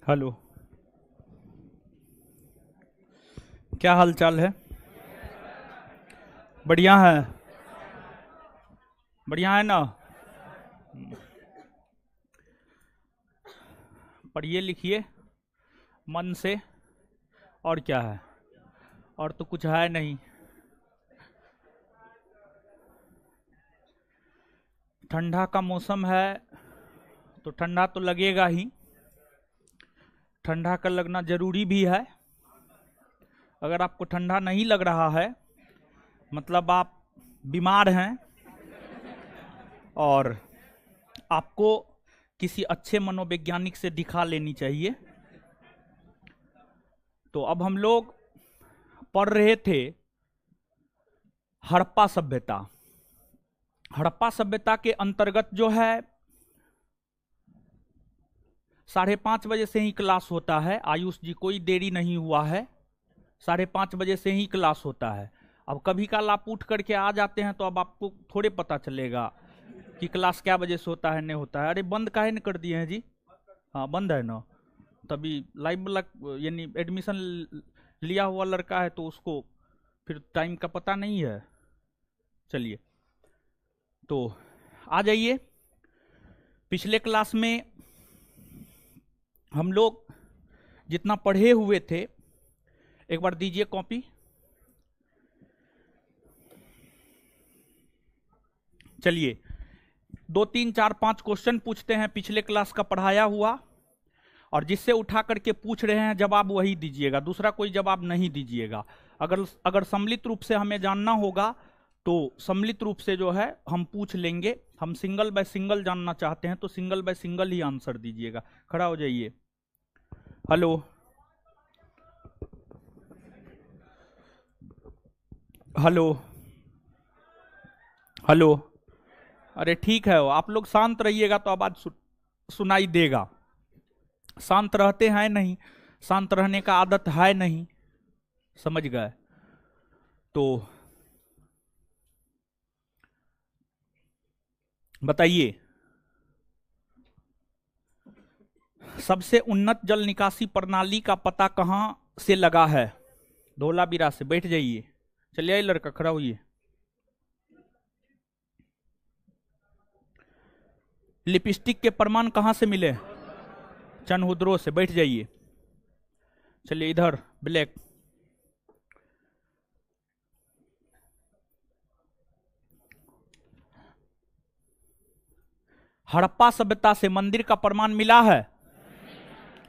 Hello. क्या हाल चाल है? बढ़िया है। बढ़िया है ना? पढ़िए लिखिए मन से। और क्या है? और तो कुछ है नहीं। ठंडा का मौसम है तो ठंडा तो लगेगा ही। ठंडा का लगना जरूरी भी है। अगर आपको ठंडा नहीं लग रहा है मतलब आप बीमार हैं और आपको किसी अच्छे मनोवैज्ञानिक से दिखा लेनी चाहिए। तो अब हम लोग पढ़ रहे थे हड़प्पा सभ्यता। हड़प्पा सभ्यता के अंतर्गत जो है 5:30 बजे से ही क्लास होता है। आयुष जी कोई देरी नहीं हुआ है, 5:30 बजे से ही क्लास होता है। अब कभी कल आप उठ करके आ जाते हैं तो अब आपको थोड़े पता चलेगा कि क्लास क्या बजे से होता है नहीं होता है। अरे बंद काहे न कर दिए हैं जी? हाँ बंद है ना। तभी लाइव वाला यानी एडमिशन लिया हुआ लड़का है तो उसको फिर टाइम का पता नहीं है। चलिए तो आ जाइए। पिछले क्लास में हम लोग जितना पढ़े हुए थे एक बार दीजिए कॉपी। चलिए 2 3 4 5 क्वेश्चन पूछते हैं पिछले क्लास का पढ़ाया हुआ, और जिससे उठा करके पूछ रहे हैं जवाब वही दीजिएगा, दूसरा कोई जवाब नहीं दीजिएगा। अगर अगर सम्मिलित रूप से हमें जानना होगा तो सम्मिलित रूप से जो है हम पूछ लेंगे। हम सिंगल बाय सिंगल जानना चाहते हैं तो single by single he answer दीजिएगा। खड़ा हो जाइए। Hello hello hello. अरे ठीक है, आप लोग शांत रहिएगा तो आवाज सुनाई देगा। शांत रहते हैं नहीं, शांत रहने का आदत है नहीं, समझ गए? तो बताइए सबसे उन्नत जल निकासी प्रणाली का पता कहां से लगा है? धोलावीरा से। बैठ जाइए। चलिए आइए लड़का, खड़ा होइए। लिपस्टिक के प्रमाण कहां से मिले? चनहुद्रो से। बैठ जाइए। चलिए इधर ब्लैक। हड़प्पा सभ्यता से मंदिर का प्रमाण मिला है?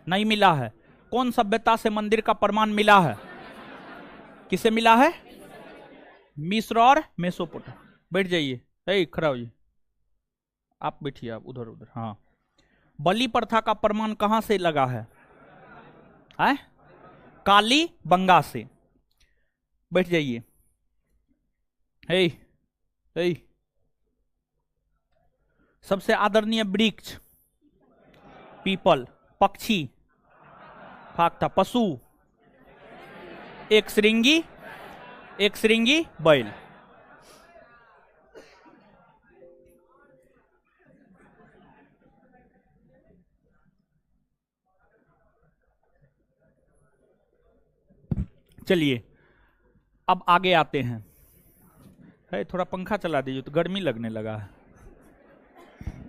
नहीं मिला है। कौन सभ्यता से मंदिर का प्रमाण मिला है? किसे मिला है? मिस्र और मेसोपोटामिया। बैठ जाइए। खड़ा होइए। आप बैठिए, आप उधर उधर। हाँ। बलि प्रथा का प्रमाण कहां से लगा है? काली बंगा से। बैठ जाइए। हे हे। सबसे आदरणीय वृक्ष? पीपल। पक्षी? फाख्ता। पशु? एक श्रृंगी बैल। चलिए अब आगे आते हैं। थोड़ा पंखा चला दीजिए तो गर्मी लगने लगा है।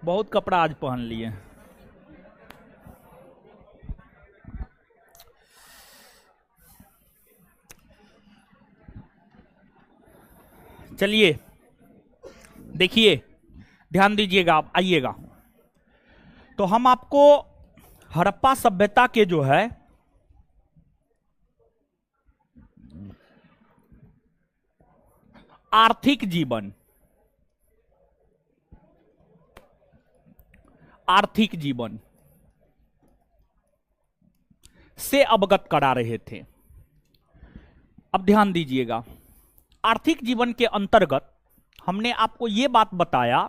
बहुत कपड़ा आज पहन लिए। चलिए देखिए, ध्यान दीजिएगा, आप आइएगा। तो हम आपको हड़प्पा सभ्यता के जो है आर्थिक जीवन से अवगत करा रहे थे। अब ध्यान दीजिएगा, आर्थिक जीवन के अंतर्गत हमने आपको यह बात बताया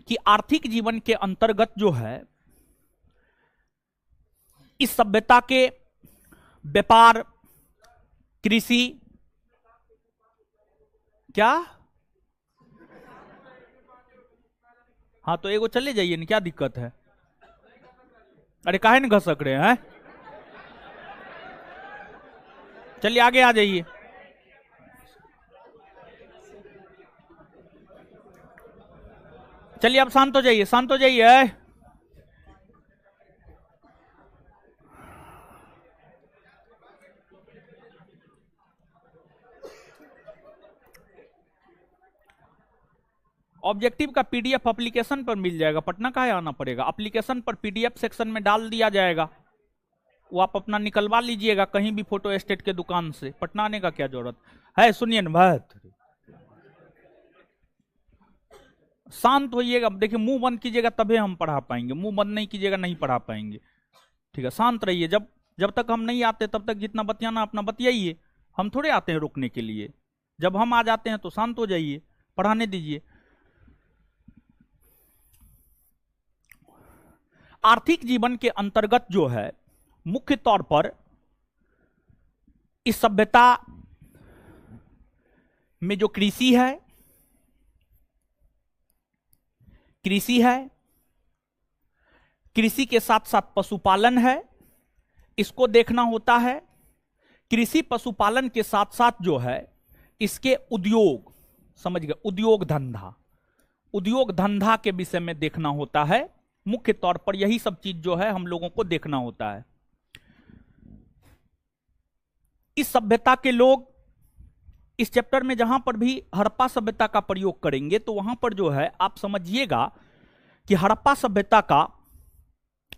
कि आर्थिक जीवन के अंतर्गत जो है इस सभ्यता के व्यापार, कृषि, क्या? हाँ तो एगो चले जाइए ना, क्या दिक्कत है? अरे काहे न घसक रहे हैं? चलिए आगे आ जाइए। चलिए अब शांत हो जाइए, शांत हो जाइए। ऑब्जेक्टिव का पीडीएफ एप्लीकेशन पर मिल जाएगा, पटना काहे आना पड़ेगा? एप्लीकेशन पर पीडीएफ सेक्शन में डाल दिया जाएगा, वो आप अपना निकलवा लीजिएगा कहीं भी फोटो स्टेट के दुकान से। पटना आने का क्या जरूरत है? सुनिए न बात, शांत होइएगा। देखिए मुंह बंद कीजिएगा तभी हम पढ़ा पाएंगे, मुंह बंद नहीं कीजिएगा नहीं पढ़ा पाएंगे। ठीक है, शांत रहिए। जब तक हम नहीं आते तब तक जितना बतियाना अपना बतियाइए, हम थोड़े आते हैं रोकने के लिए। जब हम आ जाते हैं तो शांत हो जाइए, पढ़ाने दीजिए। आर्थिक जीवन के अंतर्गत जो है मुख्य तौर पर इस सभ्यता में जो कृषि है, कृषि के साथ साथ पशुपालन है, इसको देखना होता है। कृषि पशुपालन के साथ साथ जो है इसके उद्योग, समझ गए, उद्योग धंधा के विषय में देखना होता है। मुख्य तौर पर यही सब चीज जो है हम लोगों को देखना होता है। इस सभ्यता के लोग इस चैप्टर में जहां पर भी हड़प्पा सभ्यता का प्रयोग करेंगे तो वहां पर जो है आप समझिएगा कि हड़प्पा सभ्यता का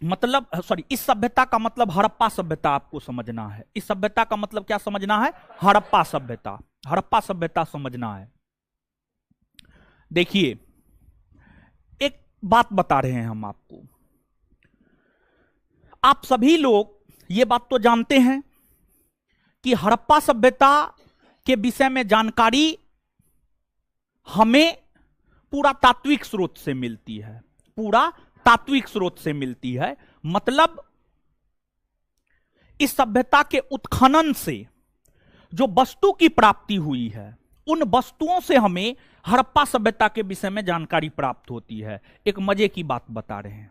मतलब, इस सभ्यता का मतलब हड़प्पा सभ्यता आपको समझना है। इस सभ्यता का मतलब क्या समझना है? हड़प्पा सभ्यता समझना है। देखिए एक बात बता रहे हैं हम आपको, आप सभी लोग ये बात तो जानते हैं कि हड़प्पा सभ्यता के विषय में जानकारी हमें पुरातात्विक स्रोत से मिलती है, पुरातात्विक स्रोत से मिलती है। मतलब इस सभ्यता के उत्खनन से जो वस्तु की प्राप्ति हुई है, उन वस्तुओं से हमें हड़प्पा सभ्यता के विषय में जानकारी प्राप्त होती है। एक मजे की बात बता रहे हैं,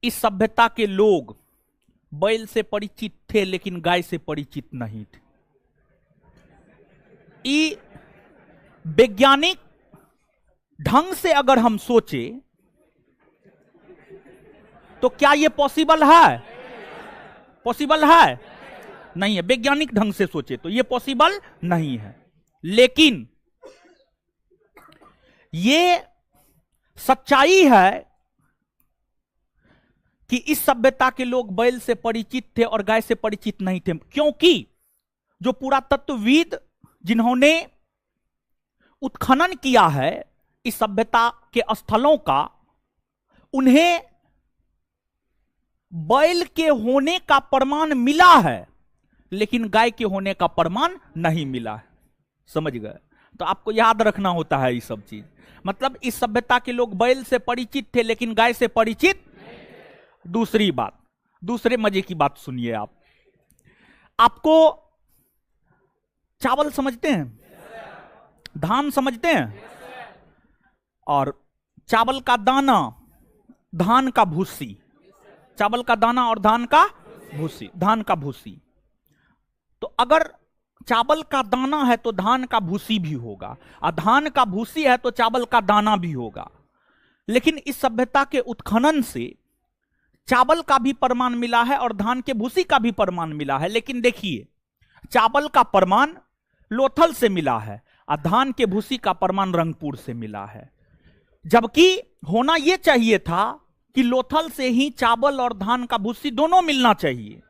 इस सभ्यता के लोग बैल से परिचित थे लेकिन गाय से परिचित नहीं थे। वैज्ञानिक ढंग से अगर हम सोचे तो क्या यह पॉसिबल है? पॉसिबल है? नहीं है। वैज्ञानिक ढंग से सोचे तो यह पॉसिबल नहीं है। लेकिन यह सच्चाई है कि इस सभ्यता के लोग बैल से परिचित थे और गाय से परिचित नहीं थे, क्योंकि जो पुरातत्वविद जिन्होंने उत्खनन किया है इस सभ्यता के स्थलों का, उन्हें बैल के होने का प्रमाण मिला है लेकिन गाय के होने का प्रमाण नहीं मिला है। समझ गए? तो आपको याद रखना होता है ये सब चीज। मतलब इस सभ्यता के लोग बैल से परिचित थे लेकिन गाय से परिचित। दूसरी बात, दूसरे मजे की बात सुनिए आप। आपको चावल समझते हैं, धान समझते हैं, और चावल का दाना, धान का भूसी, चावल का दाना और धान का भूसी। तो अगर चावल का दाना है तो धान का भूसी भी होगा, और धान का भूसी है तो चावल का दाना भी होगा। लेकिन इस सभ्यता के उत्खनन से चावल का भी प्रमाण मिला है और धान के भूसी का भी प्रमाण मिला है। लेकिन देखिए, चावल का प्रमाण लोथल से मिला है और धान के भूसी का प्रमाण रंगपुर से मिला है। जबकि होना यह चाहिए था कि लोथल से ही चावल और धान का भूसी दोनों मिलना चाहिए,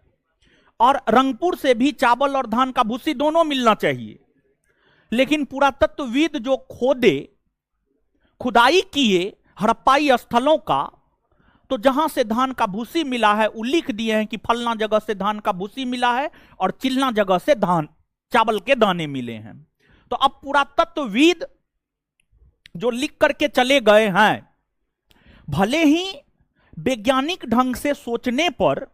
और रंगपुर से भी चावल और धान का भूसी दोनों मिलना चाहिए। लेकिन पुरातत्वविद जो खुदाई किए हड़प्पाई स्थलों का, तो जहां से धान का भूसी मिला है वो लिख दिए हैं कि फलना जगह से धान का भूसी मिला है और चिलना जगह से चावल के दाने मिले हैं। तो अब पुरातत्वविद जो लिख करके चले गए हैं, भले ही वैज्ञानिक ढंग से सोचने पर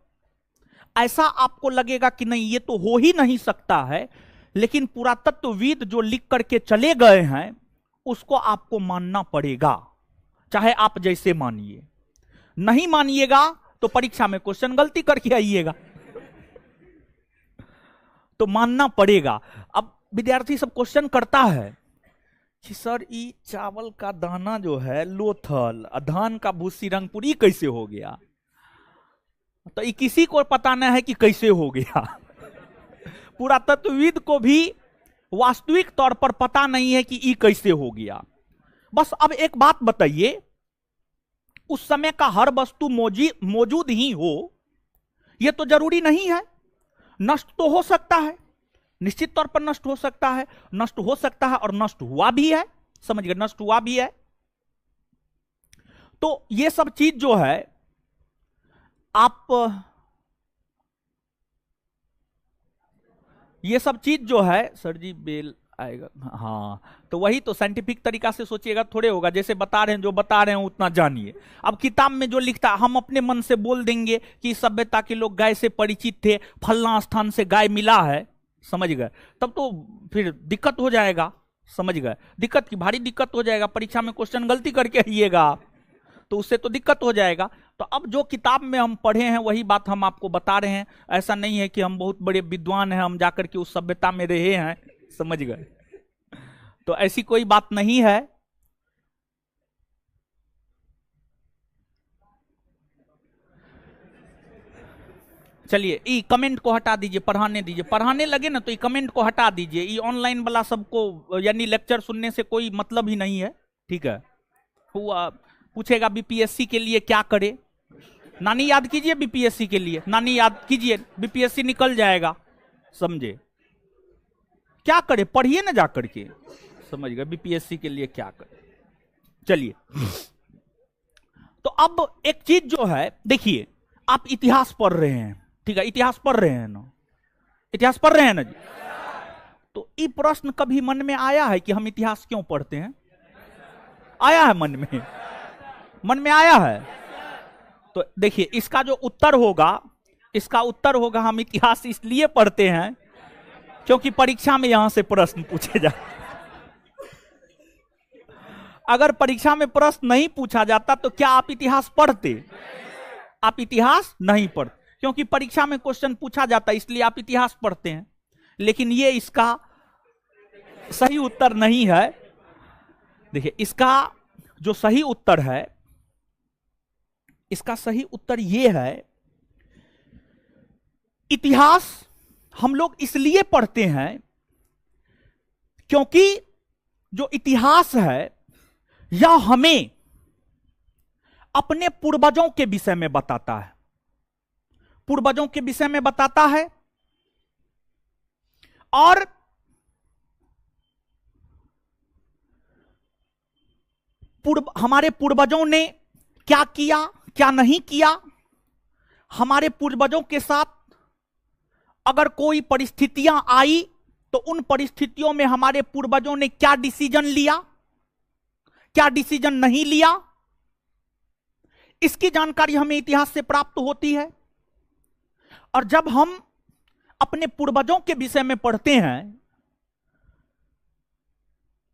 ऐसा आपको लगेगा कि नहीं ये तो हो ही नहीं सकता है, लेकिन पुरातत्वविद जो लिख करके चले गए हैं उसको आपको मानना पड़ेगा, चाहे आप जैसे मानिए। नहीं मानिएगा तो परीक्षा में क्वेश्चन गलती करके आइएगा, तो मानना पड़ेगा। अब विद्यार्थी सब क्वेश्चन करता है कि सर ये चावल का दाना जो है लोथल, धान का भूसी रंगपुरी कैसे हो गया? तो ये किसी को पता नहीं है कि कैसे हो गया। पुरातत्वविद को भी वास्तविक तौर पर पता नहीं है कि ये कैसे हो गया। बस अब एक बात बताइए, उस समय का हर वस्तु मौजूद ही हो यह तो जरूरी नहीं है। नष्ट तो हो सकता है, निश्चित तौर पर नष्ट हो सकता है, नष्ट हो सकता है और नष्ट हुआ भी है, समझ गए, नष्ट हुआ भी है। तो ये सब चीज जो है आप, ये सब चीज जो है, सर जी बेल आएगा, हाँ, तो वही तो साइंटिफिक तरीका से सोचिएगा थोड़े होगा। जैसे बता रहे हैं, जो बता रहे हैं उतना जानिए। अब किताब में जो लिखता है, हम अपने मन से बोल देंगे कि सभ्यता के लोग गाय से परिचित थे, फलना स्थान से गाय मिला है, समझ गए, तब तो फिर दिक्कत हो जाएगा, समझ गए, दिक्कत की भारी दिक्कत हो जाएगा। परीक्षा में क्वेश्चन गलती करके आइएगा तो उससे तो दिक्कत हो जाएगा। तो अब जो किताब में हम पढ़े हैं वही बात हम आपको बता रहे हैं। ऐसा नहीं है कि हम बहुत बड़े विद्वान हैं, हम जाकर के उस सभ्यता में रहे हैं, समझ गए, तो ऐसी कोई बात नहीं है। चलिए ये कमेंट को हटा दीजिए, पढ़ाने दीजिए, पढ़ाने लगे ना तो ये कमेंट को हटा दीजिए। ये ऑनलाइन वाला सबको यानी लेक्चर सुनने से कोई मतलब ही नहीं है, ठीक है। हुआ पूछेगा बीपीएससी के लिए क्या करे, नानी याद कीजिए बीपीएससी के लिए, नानी याद कीजिए, बीपीएससी निकल जाएगा, समझे। क्या करे, पढ़िए ना जाकर के, समझ गए, बीपीएससी के लिए क्या करे। चलिए, तो अब एक चीज जो है, देखिए आप इतिहास पढ़ रहे हैं, ठीक है, इतिहास पढ़ रहे हैं ना, इतिहास पढ़ रहे हैं ना जी। तो ये प्रश्न कभी मन में आया है कि हम इतिहास क्यों पढ़ते हैं? आया है मन में आया है। तो देखिए इसका जो उत्तर होगा, इसका उत्तर होगा हम इतिहास इसलिए पढ़ते हैं क्योंकि परीक्षा में यहां से प्रश्न पूछे जाते। अगर परीक्षा में प्रश्न नहीं पूछा जाता तो क्या आप इतिहास पढ़ते? आप इतिहास नहीं पढ़ते, क्योंकि परीक्षा में क्वेश्चन पूछा जाता है, इसलिए आप इतिहास पढ़ते हैं। लेकिन ये इसका सही उत्तर नहीं है। देखिए इसका जो सही उत्तर है, इसका सही उत्तर यह है, इतिहास हम लोग इसलिए पढ़ते हैं क्योंकि जो इतिहास है यह हमें अपने पूर्वजों के विषय में बताता है, पूर्वजों के विषय में बताता है। और हमारे पूर्वजों ने क्या किया, क्या नहीं किया, हमारे पूर्वजों के साथ अगर कोई परिस्थितियां आई तो उन परिस्थितियों में हमारे पूर्वजों ने क्या डिसीजन लिया, क्या डिसीजन नहीं लिया, इसकी जानकारी हमें इतिहास से प्राप्त होती है। और जब हम अपने पूर्वजों के विषय में पढ़ते हैं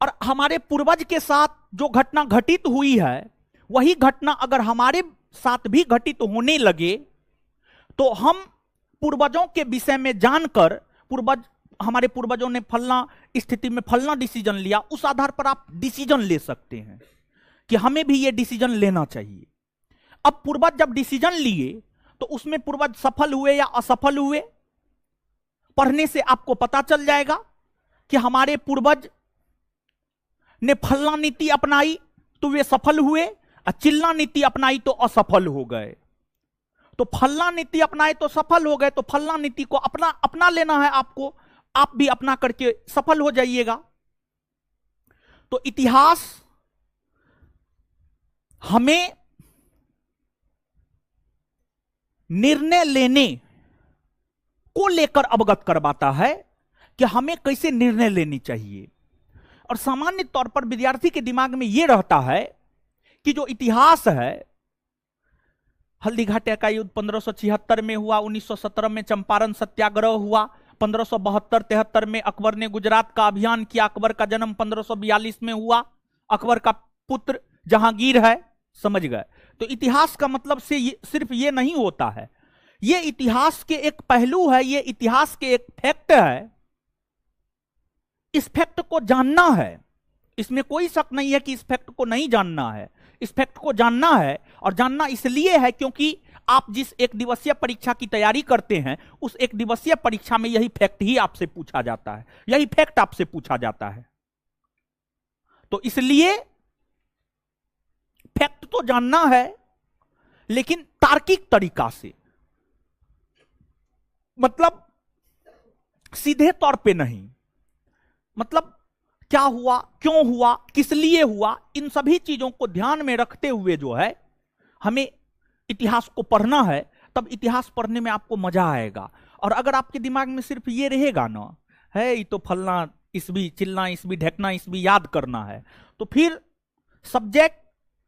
और हमारे पूर्वज के साथ जो घटना घटित हुई है वही घटना अगर हमारे साथ भी घटित होने लगे तो हम पूर्वजों के विषय में जानकर, हमारे पूर्वजों ने फलना स्थिति में फलना डिसीजन लिया, उस आधार पर आप डिसीजन ले सकते हैं कि हमें भी यह डिसीजन लेना चाहिए। अब पूर्वज जब डिसीजन लिए तो उसमें पूर्वज सफल हुए या असफल हुए, पढ़ने से आपको पता चल जाएगा कि हमारे पूर्वज ने फलना नीति अपनाई तो वे सफल हुए, और चिल्ला नीति अपनाई तो असफल हो गए। तो फलना नीति अपनाए तो सफल हो गए, तो फलना नीति को अपना लेना है आपको, आप भी अपना करके सफल हो जाइएगा। तो इतिहास हमें निर्णय लेने को लेकर अवगत करवाता है कि हमें कैसे निर्णय लेनी चाहिए। और सामान्य तौर पर विद्यार्थी के दिमाग में यह रहता है कि जो इतिहास है, हल्दीघाटी का युद्ध 1576 में हुआ, 1917 में चंपारण सत्याग्रह हुआ, 1572-73 में अकबर ने गुजरात का अभियान किया, अकबर का जन्म 1542 में हुआ, अकबर का पुत्र जहांगीर है, समझ गए। तो इतिहास का मतलब से सिर्फ ये नहीं होता है, ये इतिहास के एक पहलू है, ये इतिहास के एक फैक्ट है। इस फैक्ट को जानना है, इसमें कोई शक नहीं है कि इस फैक्ट को नहीं जानना है। इस फैक्ट को जानना है, और जानना इसलिए है क्योंकि आप जिस एक दिवसीय परीक्षा की तैयारी करते हैं, उस एक दिवसीय परीक्षा में यही फैक्ट ही आपसे पूछा जाता है, यही फैक्ट आपसे पूछा जाता है। तो इसलिए फैक्ट तो जानना है, लेकिन तार्किक तरीका से, मतलब सीधे तौर पे नहीं। मतलब क्या हुआ, क्यों हुआ, किस लिए हुआ, इन सभी चीजों को ध्यान में रखते हुए जो है हमें इतिहास को पढ़ना है। तब इतिहास पढ़ने में आपको मजा आएगा। और अगर आपके दिमाग में सिर्फ ये रहेगा ना, है ये तो फलना इसभी, चिलना इसभी, ढकना इसभी याद करना है, तो फिर सब्जेक्ट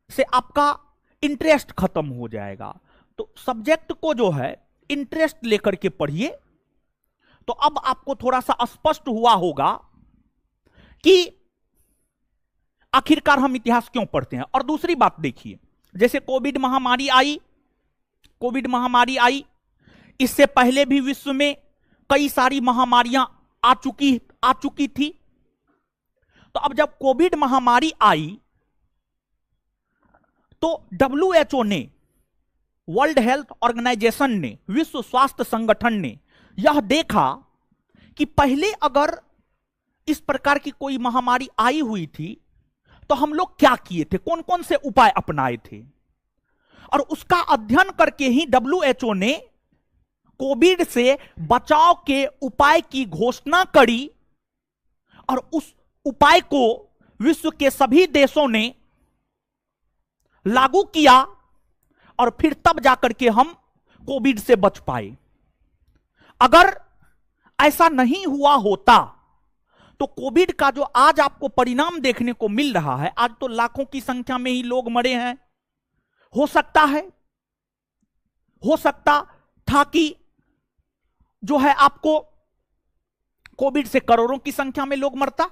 से आपका इंटरेस्ट खत्म हो जाएगा। तो सब्जेक्ट को जो है इंटरेस्ट लेकर के पढ़िए, तो अब आपको थोड़ा सा स्पष्ट हुआ होगा कि आखिरकार हम इतिहास क्यों पढ़ते हैं। और दूसरी बात देखिए, जैसे कोविड महामारी आई, इससे पहले भी विश्व में कई सारी महामारियां आ चुकी थी। तो अब जब कोविड महामारी आई तो WHO ने, वर्ल्ड हेल्थ ऑर्गेनाइजेशन ने, विश्व स्वास्थ्य संगठन ने यह देखा कि पहले अगर इस प्रकार की कोई महामारी आई हुई थी तो हम लोग क्या किए थे, कौन कौन से उपाय अपनाए थे। और उसका अध्ययन करके ही WHO ने कोविड से बचाव के उपाय की घोषणा करी, और उस उपाय को विश्व के सभी देशों ने लागू किया, और फिर तब जाकर के हम कोविड से बच पाए। अगर ऐसा नहीं हुआ होता तो कोविड का जो आज आपको परिणाम देखने को मिल रहा है, आज तो लाखों की संख्या में ही लोग मरे हैं। हो सकता था कि जो है आपको कोविड से करोड़ों की संख्या में लोग मरता।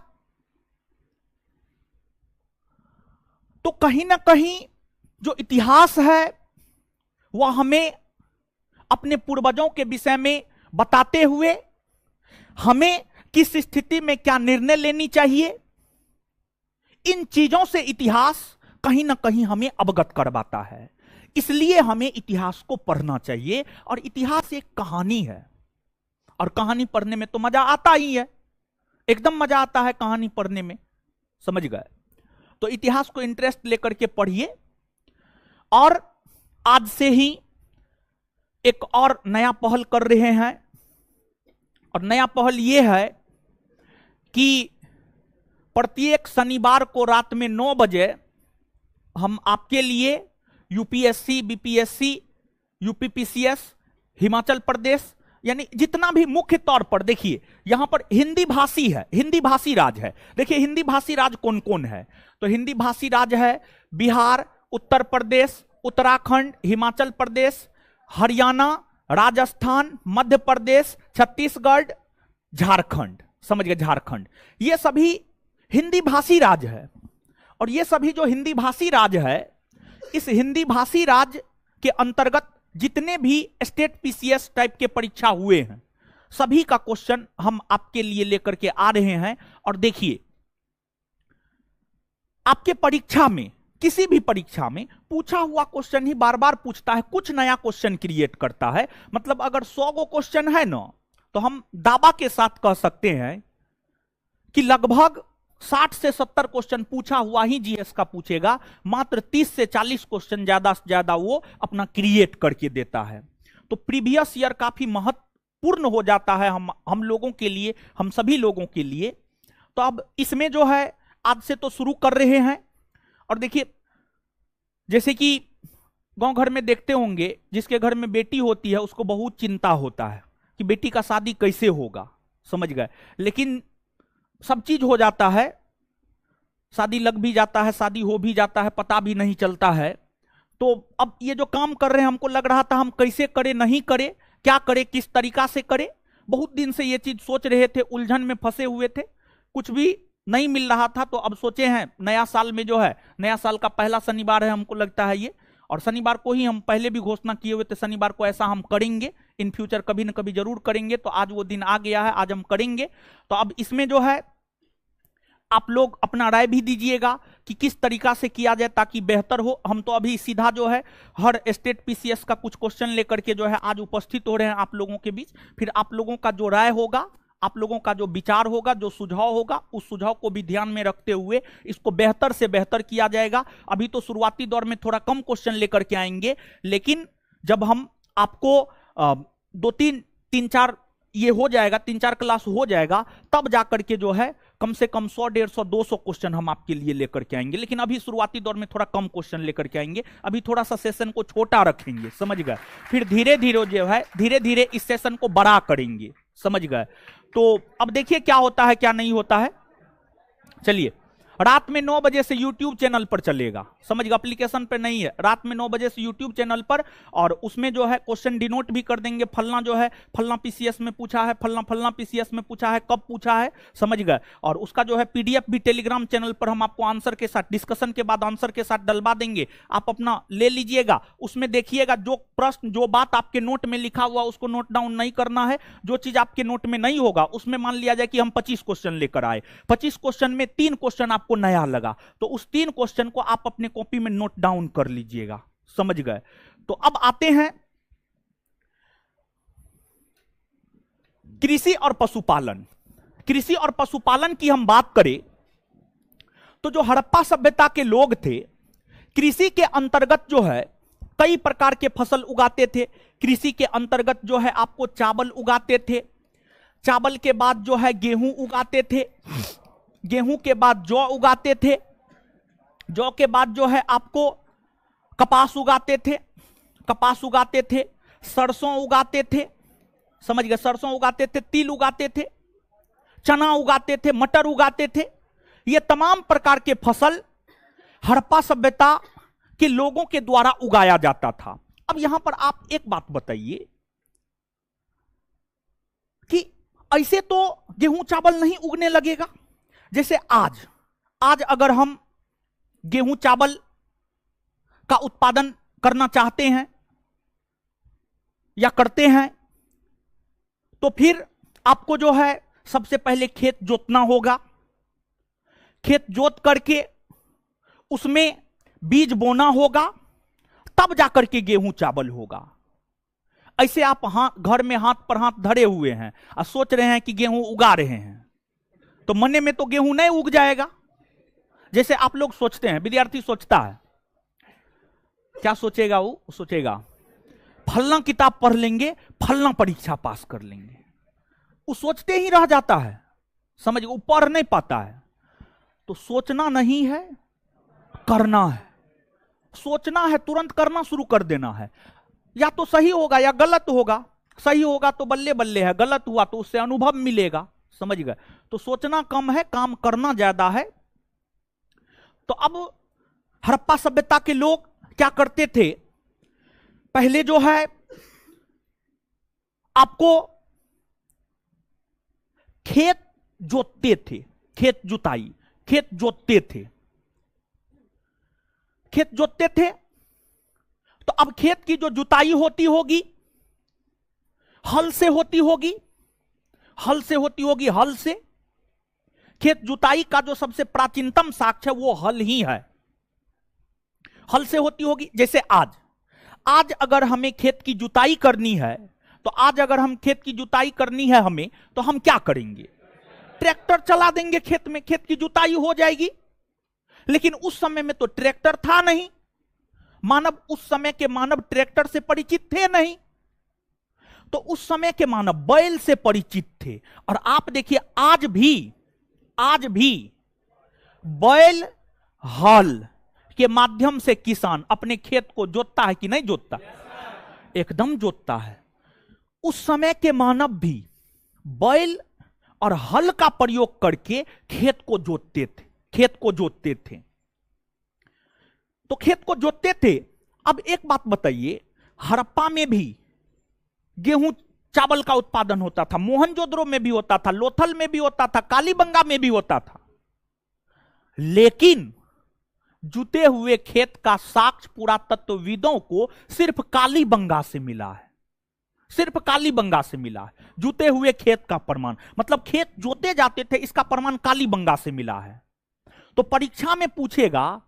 तो कहीं ना कहीं जो इतिहास है वह हमें अपने पूर्वजों के विषय में बताते हुए हमें किस स्थिति में क्या निर्णय लेनी चाहिए, इन चीजों से इतिहास कहीं ना कहीं हमें अवगत करवाता है। इसलिए हमें इतिहास को पढ़ना चाहिए। और इतिहास एक कहानी है, और कहानी पढ़ने में तो मजा आता ही है, एकदम मजा आता है कहानी पढ़ने में, समझ गए। तो इतिहास को इंटरेस्ट लेकर के पढ़िए। और आज से ही एक और नया पहल कर रहे हैं, और नया पहल यह है कि प्रत्येक शनिवार को रात में 9 बजे हम आपके लिए UPSC, BPSC, UPPCS, Himachal Pradesh, यानी जितना भी मुख्य तौर पर, देखिए यहां पर हिंदी भाषी है, हिंदी भाषी राज्य है। देखिए हिंदी भाषी राज्य कौन कौन है, तो हिंदी भाषी राज्य है बिहार, उत्तर प्रदेश, उत्तराखंड, हिमाचल प्रदेश, हरियाणा, राजस्थान, मध्य प्रदेश, छत्तीसगढ़, झारखंड, समझ गए, झारखंड। ये सभी हिंदी भाषी राज्य है। और ये सभी जो हिंदी भाषी राज्य है, इस हिंदी भाषी राज्य के अंतर्गत जितने भी स्टेट पीसीएस टाइप के परीक्षा हुए हैं, सभी का क्वेश्चन हम आपके लिए लेकर के आ रहे हैं। और देखिए, आपके परीक्षा में, किसी भी परीक्षा में पूछा हुआ क्वेश्चन ही बार बार पूछता है, कुछ नया क्वेश्चन क्रिएट करता है। मतलब अगर 100 गो क्वेश्चन है ना, तो हम दावा के साथ कह सकते हैं कि लगभग 60 से 70 क्वेश्चन पूछा हुआ ही जीएस का पूछेगा। मात्र 30 से 40 क्वेश्चन ज्यादा से ज्यादा वो अपना क्रिएट करके देता है। तो प्रीवियस ईयर काफी महत्वपूर्ण हो जाता है हम लोगों के लिए, हम सभी लोगों के लिए। तो अब इसमें जो है आज से तो शुरू कर रहे हैं। और देखिए, जैसे कि गांव घर में देखते होंगे, जिसके घर में बेटी होती है उसको बहुत चिंता होता है कि बेटी का शादी कैसे होगा, समझ गए। लेकिन सब चीज हो जाता है, शादी लग भी जाता है, शादी हो भी जाता है, पता भी नहीं चलता है। तो अब ये जो काम कर रहे हैं, हमको लग रहा था हम कैसे करें, नहीं करें, क्या करें, किस तरीका से करें। बहुत दिन से ये चीज सोच रहे थे, उलझन में फंसे हुए थे, कुछ भी नहीं मिल रहा था। तो अब सोचे हैं नया साल में जो है, नया साल का पहला शनिवार है हमको लगता है ये, और शनिवार को ही हम पहले भी घोषणा किए हुए थे, शनिवार को ऐसा हम करेंगे, इन फ्यूचर कभी न कभी जरूर करेंगे। तो आज वो दिन आ गया है, आज हम करेंगे। तो अब इसमें जो है आप लोग अपना राय भी दीजिएगा कि किस तरीका से किया जाए ताकि बेहतर हो। हम तो अभी सीधा जो है हर स्टेट पीसीएस का कुछ क्वेश्चन लेकर के जो है आज उपस्थित हो रहे हैं आप लोगों के बीच। फिर आप लोगों का जो राय होगा, आप लोगों का जो विचार होगा, जो सुझाव होगा, उस सुझाव को भी ध्यान में रखते हुए इसको बेहतर से बेहतर किया जाएगा। अभी तो शुरुआती दौर में थोड़ा कम क्वेश्चन लेकर के आएंगे, लेकिन जब हम आपको 2-3-4 ये हो जाएगा, 3-4 क्लास हो जाएगा, तब जाकर के जो है कम से कम 100, 150, 200 क्वेश्चन हम आपके लिए लेकर के आएंगे। लेकिन अभी शुरुआती दौर में थोड़ा कम क्वेश्चन लेकर के आएंगे, अभी थोड़ा सा सेशन को छोटा रखेंगे, समझ गए। फिर धीरे धीरे जो है धीरे धीरे इस सेशन को बड़ा करेंगे, समझ गए। तो अब देखिए क्या होता है क्या नहीं होता है। चलिए, रात में 9 बजे से YouTube चैनल पर चलेगा, समझ गए, एप्लीकेशन पे नहीं है। रात में 9 बजे से YouTube चैनल पर, और उसमें जो है क्वेश्चन डिनोट भी कर देंगे, फलना जो है फलना पीसीएस में पूछा है, फलना पीसीएस में पूछा है, कब पूछा है, समझ गए। और उसका जो है पीडीएफ भी टेलीग्राम चैनल पर हम आपको आंसर के साथ, डिस्कशन के बाद आंसर के साथ डलवा देंगे, आप अपना ले लीजिएगा। उसमें देखिएगा जो प्रश्न, जो बात आपके नोट में लिखा हुआ उसको नोट डाउन नहीं करना है। जो चीज आपके नोट में नहीं होगा, उसमें मान लिया जाए कि हम 25 क्वेश्चन लेकर आए, 25 क्वेश्चन में 3 क्वेश्चन आपको नया लगा, तो उस 3 क्वेश्चन को आप अपने कॉपी में नोट डाउन कर लीजिएगा, समझ गए। तो अब आते हैं कृषि और पशुपालन। कृषि और पशुपालन की हम बात करें तो जो हड़प्पा सभ्यता के लोग थे, कृषि के अंतर्गत जो है कई प्रकार के फसल उगाते थे। कृषि के अंतर्गत जो है आपको चावल उगाते थे, चावल के बाद जो है गेहूं उगाते थे, गेहूं के बाद जौ उगाते थे, जौ के बाद जो है आपको कपास उगाते थे, कपास उगाते थे, सरसों उगाते थे, समझ गए, सरसों उगाते थे, तिल उगाते थे, चना उगाते थे, मटर उगाते थे। ये तमाम प्रकार के फसल हड़प्पा सभ्यता के लोगों के द्वारा उगाया जाता था। अब यहां पर आप एक बात बताइए कि ऐसे तो गेहूं चावल नहीं उगने लगेगा। जैसे आज अगर हम गेहूं चावल का उत्पादन करना चाहते हैं या करते हैं, तो फिर आपको जो है सबसे पहले खेत जोतना होगा। खेत जोत करके उसमें बीज बोना होगा, तब जाकर के गेहूं चावल होगा। ऐसे आप घर में हाथ पर हाथ धरे हुए हैं और सोच रहे हैं कि गेहूं उगा रहे हैं, तो महीने में तो गेहूं नहीं उग जाएगा। जैसे आप लोग सोचते हैं, विद्यार्थी सोचता है, क्या सोचेगा वो सोचेगा फलना किताब पढ़ लेंगे, फलना परीक्षा पास कर लेंगे। वो सोचते ही रह जाता है, समझ, वो पढ़ नहीं पाता है। तो सोचना नहीं है, करना है। सोचना है, तुरंत करना शुरू कर देना है। या तो सही होगा या गलत होगा, सही होगा तो बल्ले बल्ले है, गलत हुआ तो उससे अनुभव मिलेगा, समझ गए। तो सोचना कम है, काम करना ज्यादा है। तो अब हड़प्पा सभ्यता के लोग क्या करते थे, पहले जो है आपको खेत जोतते थे, खेत जुताई, खेत जोतते थे, खेत जोतते थे। तो अब खेत की जो जुताई होती होगी हल से होती होगी, हल से होती होगी, हल से। खेत जुताई का जो सबसे प्राचीनतम साक्ष्य है वो हल ही है, हल से होती होगी। जैसे आज अगर हमें खेत की जुताई करनी है, तो आज अगर हम खेत की जुताई करनी है हमें, तो हम क्या करेंगे, ट्रैक्टर चला देंगे खेत में, खेत की जुताई हो जाएगी। लेकिन उस समय में तो ट्रैक्टर था नहीं, मानव, उस समय के मानव ट्रैक्टर से परिचित थे नहीं, तो उस समय के मानव बैल से परिचित थे। और आप देखिए आज भी बैल हल के माध्यम से किसान अपने खेत को जोतता है कि नहीं जोतता, एकदम जोतता है। उस समय के मानव भी बैल और हल का प्रयोग करके खेत को जोतते थे, खेत को जोतते थे। तो खेत को जोतते थे। अब एक बात बताइए, हड़प्पा में भी गेहूं चावल का उत्पादन होता था, मोहनजोदड़ो में भी होता था, लोथल में भी होता था, कालीबंगा में भी होता था। लेकिन जुते हुए खेत का साक्ष्य पुरातत्वविदों को सिर्फ कालीबंगा से मिला है, सिर्फ कालीबंगा से मिला है। जुते हुए खेत का प्रमाण मतलब खेत जोते जाते थे, इसका प्रमाण कालीबंगा से मिला है। तो परीक्षा में पूछेगा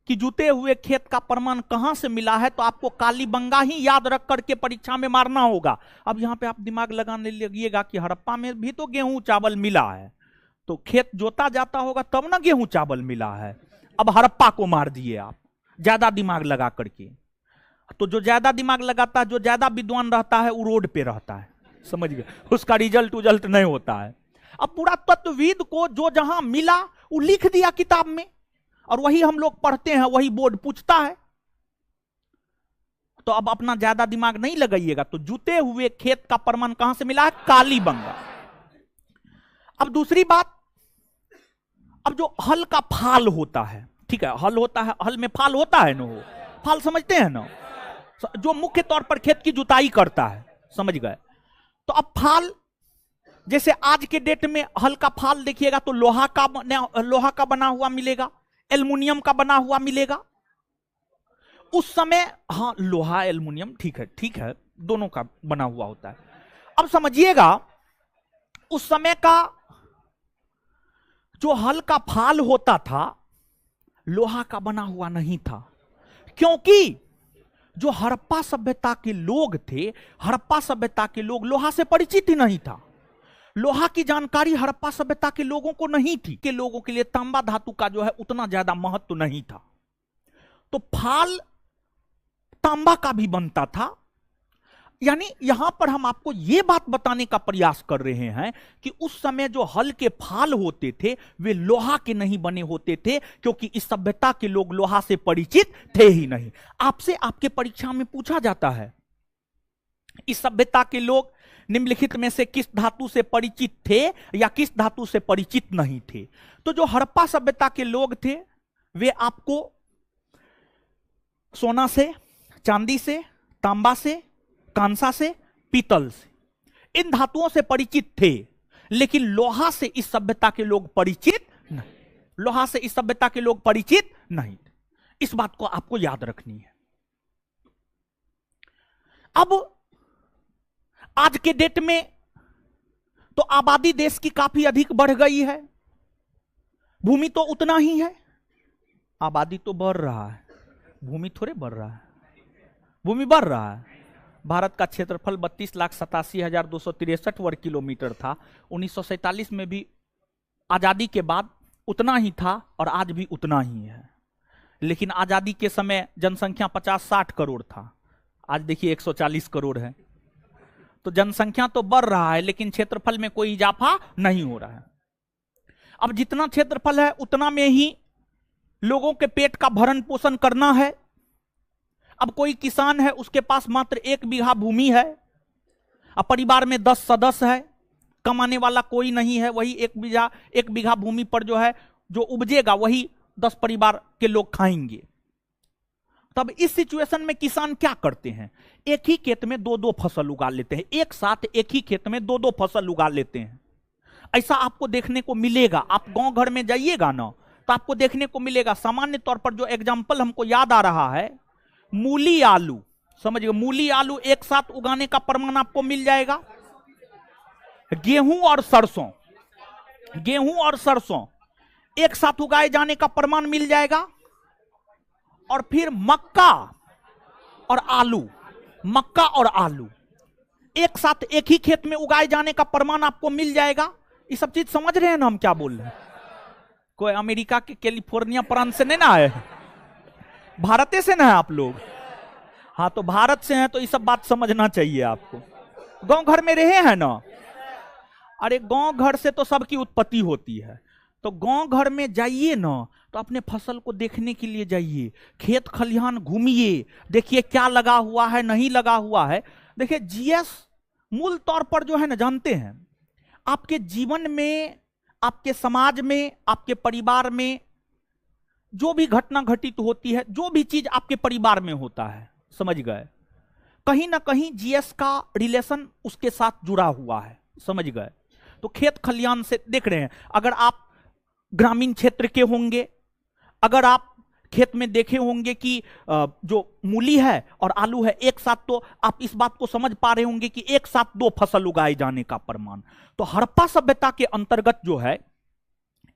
कि जुते हुए खेत का प्रमाण कहां से मिला है, तो आपको कालीबंगा ही याद रख करके परीक्षा में मारना होगा। अब यहां पे आप दिमाग लगाने लगिएगा कि हड़प्पा में भी तो गेहूं चावल मिला है, तो खेत जोता जाता होगा तब ना गेहूं चावल मिला है। अब हड़प्पा को मार दिए आप ज्यादा दिमाग लगा करके। तो जो ज्यादा दिमाग लगाता है, जो ज्यादा विद्वान रहता है, वो रोड पे रहता है, समझ गए, उसका रिजल्ट नहीं होता है। अब पुरातत्वविद को जो जहां मिला वो लिख दिया किताब में, और वही हम लोग पढ़ते हैं, वही बोर्ड पूछता है। तो अब अपना ज्यादा दिमाग नहीं लगाइएगा। तो जुते हुए खेत का प्रमाण कहां से मिला है? कालीबंगा। अब दूसरी बात, अब जो हल का फाल होता है, ठीक है, हल होता है, हल में फाल होता है ना, फाल समझते हैं ना, जो मुख्य तौर पर खेत की जुताई करता है, समझ गए। तो अब फाल, जैसे आज के डेट में हल का फाल देखिएगा तो लोहा का बना हुआ मिलेगा, एल्युमिनियम का बना हुआ मिलेगा। उस समय हाँ, लोहा एल्युमिनियम ठीक है, दोनों का बना हुआ होता है। अब समझिएगा, उस समय का जो हल का फाल होता था लोहा का बना हुआ नहीं था, क्योंकि जो हड़प्पा सभ्यता के लोग थे, हड़प्पा सभ्यता के लोग लोहा से परिचित ही नहीं था। लोहा की जानकारी हड़प्पा सभ्यता के लोगों को नहीं थी, के लोगों के लिए तांबा धातु का जो है उतना ज्यादा महत्व नहीं था। तो फाल तांबा का भी बनता था। यानी यहां पर हम आपको यह बात बताने का प्रयास कर रहे हैं कि उस समय जो हल के फाल होते थे वे लोहा के नहीं बने होते थे, क्योंकि इस सभ्यता के लोग लोहा से परिचित थे ही नहीं। आपसे आपके परीक्षा में पूछा जाता है, इस सभ्यता के लोग निम्नलिखित में से किस धातु से परिचित थे या किस धातु से परिचित नहीं थे। तो जो हड़प्पा सभ्यता के लोग थे वे आपको सोना से, चांदी से, तांबा से, कांसा से, पीतल से, इन धातुओं से परिचित थे, लेकिन लोहा से इस सभ्यता के लोग परिचित नहीं, लोहा से इस सभ्यता के लोग परिचित नहीं। इस बात को आपको याद रखनी है। अब आज के डेट में तो आबादी देश की काफी अधिक बढ़ गई है, भूमि तो उतना ही है, आबादी तो बढ़ रहा है, भूमि थोड़े बढ़ रहा है, भूमि बढ़ रहा है। भारत का क्षेत्रफल 32,87,263 वर्ग किलोमीटर था। 1947 में भी आजादी के बाद उतना ही था और आज भी उतना ही है। लेकिन आजादी के समय जनसंख्या 50-60 करोड़ था, आज देखिए 140 करोड़ है। तो जनसंख्या तो बढ़ रहा है, लेकिन क्षेत्रफल में कोई इजाफा नहीं हो रहा है। अब जितना क्षेत्रफल है उतना में ही लोगों के पेट का भरण पोषण करना है। अब कोई किसान है, उसके पास मात्र 1 बीघा भूमि है, अब परिवार में 10 सदस्य है, कमाने वाला कोई नहीं है, वही 1 बीघा भूमि पर जो है जो उपजेगा वही 10 परिवार के लोग खाएंगे। तब इस सिचुएशन में किसान क्या करते हैं? एक ही खेत में 2-2 फसल उगा लेते हैं, एक साथ एक ही खेत में 2-2 फसल उगा लेते हैं। ऐसा आपको देखने को मिलेगा। आप गांव घर में जाइएगा ना तो आपको देखने को मिलेगा। सामान्य तौर पर जो एग्जाम्पल हमको याद आ रहा है, मूली आलू, समझिए, मूली आलू एक साथ उगाने का प्रमाण आपको मिल जाएगा। गेहूं और सरसों, गेहूं और सरसों एक साथ उगाए जाने का प्रमाण मिल जाएगा। और फिर मक्का और आलू, मक्का और आलू एक साथ एक ही खेत में उगाए जाने का प्रमाण आपको मिल जाएगा। ये सब चीज समझ रहे हैं ना हम क्या बोल रहे हैं? कोई अमेरिका के कैलिफोर्निया प्रांत से नहीं ना आए, भारत से ना है आप लोग? हाँ, तो भारत से हैं तो ये सब बात समझना चाहिए आपको। गांव घर में रहे हैं ना? अरे गांव घर से तो सबकी उत्पत्ति होती है। तो गांव घर में जाइए ना तो अपने फसल को देखने के लिए जाइए, खेत खलिहान घूमिए, देखिए क्या लगा हुआ है, नहीं लगा हुआ है। देखिए जीएस मूल तौर पर जो है ना, जानते हैं आपके जीवन में, आपके समाज में, आपके परिवार में जो भी घटना घटित होती है, जो भी चीज आपके परिवार में होता है, समझ गए, कहीं ना कहीं जीएस का रिलेशन उसके साथ जुड़ा हुआ है, समझ गए। तो खेत खलिहान से देख रहे हैं, अगर आप ग्रामीण क्षेत्र के होंगे, अगर आप खेत में देखे होंगे कि जो मूली है और आलू है एक साथ, तो आप इस बात को समझ पा रहे होंगे कि एक साथ दो फसल उगाए जाने का प्रमाण। तो हड़प्पा सभ्यता के अंतर्गत जो है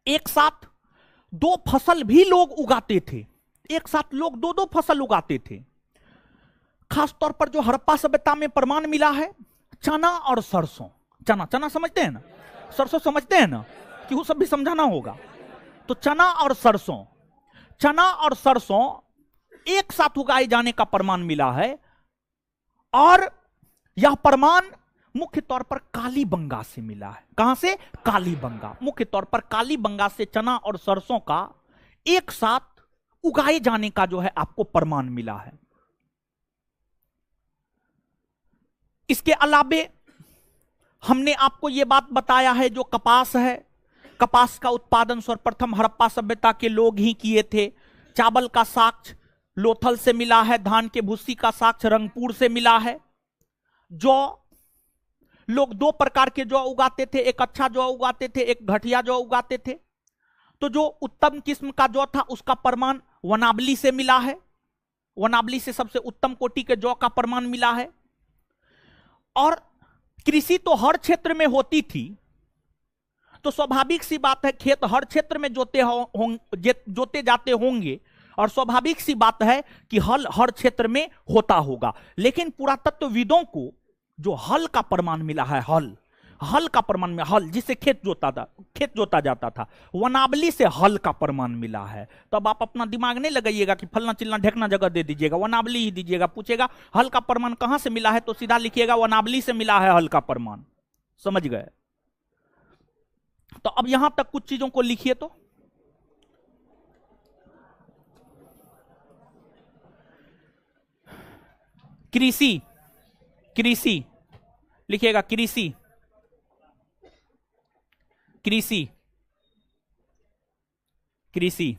एक साथ दो फसल भी लोग उगाते थे, एक साथ लोग दो दो फसल उगाते थे। खास तौर पर जो हड़प्पा सभ्यता में प्रमाण मिला है चना और सरसों। चना, चना समझते हैं ना, सरसों समझते हैं ना, कि वो सब भी समझाना होगा। तो चना और सरसों, चना और सरसों एक साथ उगाए जाने का प्रमाण मिला है। और यह प्रमाण मुख्य तौर पर कालीबंगा से मिला है। कहां से? कालीबंगा। मुख्य तौर पर कालीबंगा से चना और सरसों का एक साथ उगाए जाने का जो है आपको प्रमाण मिला है। इसके अलावे हमने आपको यह बात बताया है, जो कपास है, कपास का उत्पादन सर्वप्रथम हड़प्पा सभ्यता के लोग ही किए थे। चावल का साक्ष्य लोथल से मिला है, धान के भूसी का साक्ष्य रंगपुर से मिला है। जौ, लोग दो प्रकार के जौ उगाते थे, एक अच्छा जौ उगाते थे, एक घटिया जौ उगाते थे। तो जो उत्तम किस्म का जौ था उसका प्रमाण वनावली से मिला है, वनावली से सबसे उत्तम कोटि के जौ का प्रमाण मिला है। और कृषि तो हर क्षेत्र में होती थी, तो स्वाभाविक सी बात है खेत हर क्षेत्र में जोते जाते होंगे, और स्वाभाविक सी बात है कि हल हर क्षेत्र में होता होगा। लेकिन पुरातत्वविदों को जो हल का प्रमाण मिला है, हल का प्रमाण में, हल जिससे खेत जोता जाता था, वनावली से हल का प्रमाण मिला है। तो अब आप अपना दिमाग नहीं लगाइएगा कि फलना चिलना ढेकना जगह दे दीजिएगा, वनावली ही दीजिएगा। पूछेगा हल का प्रमाण कहां से मिला है, तो सीधा लिखिएगा वनावली से मिला है हल का प्रमाण। समझ गए? तो अब यहां तक कुछ चीजों को लिखिए। तो कृषि, कृषि लिखिएगा, कृषि, कृषि, कृषि।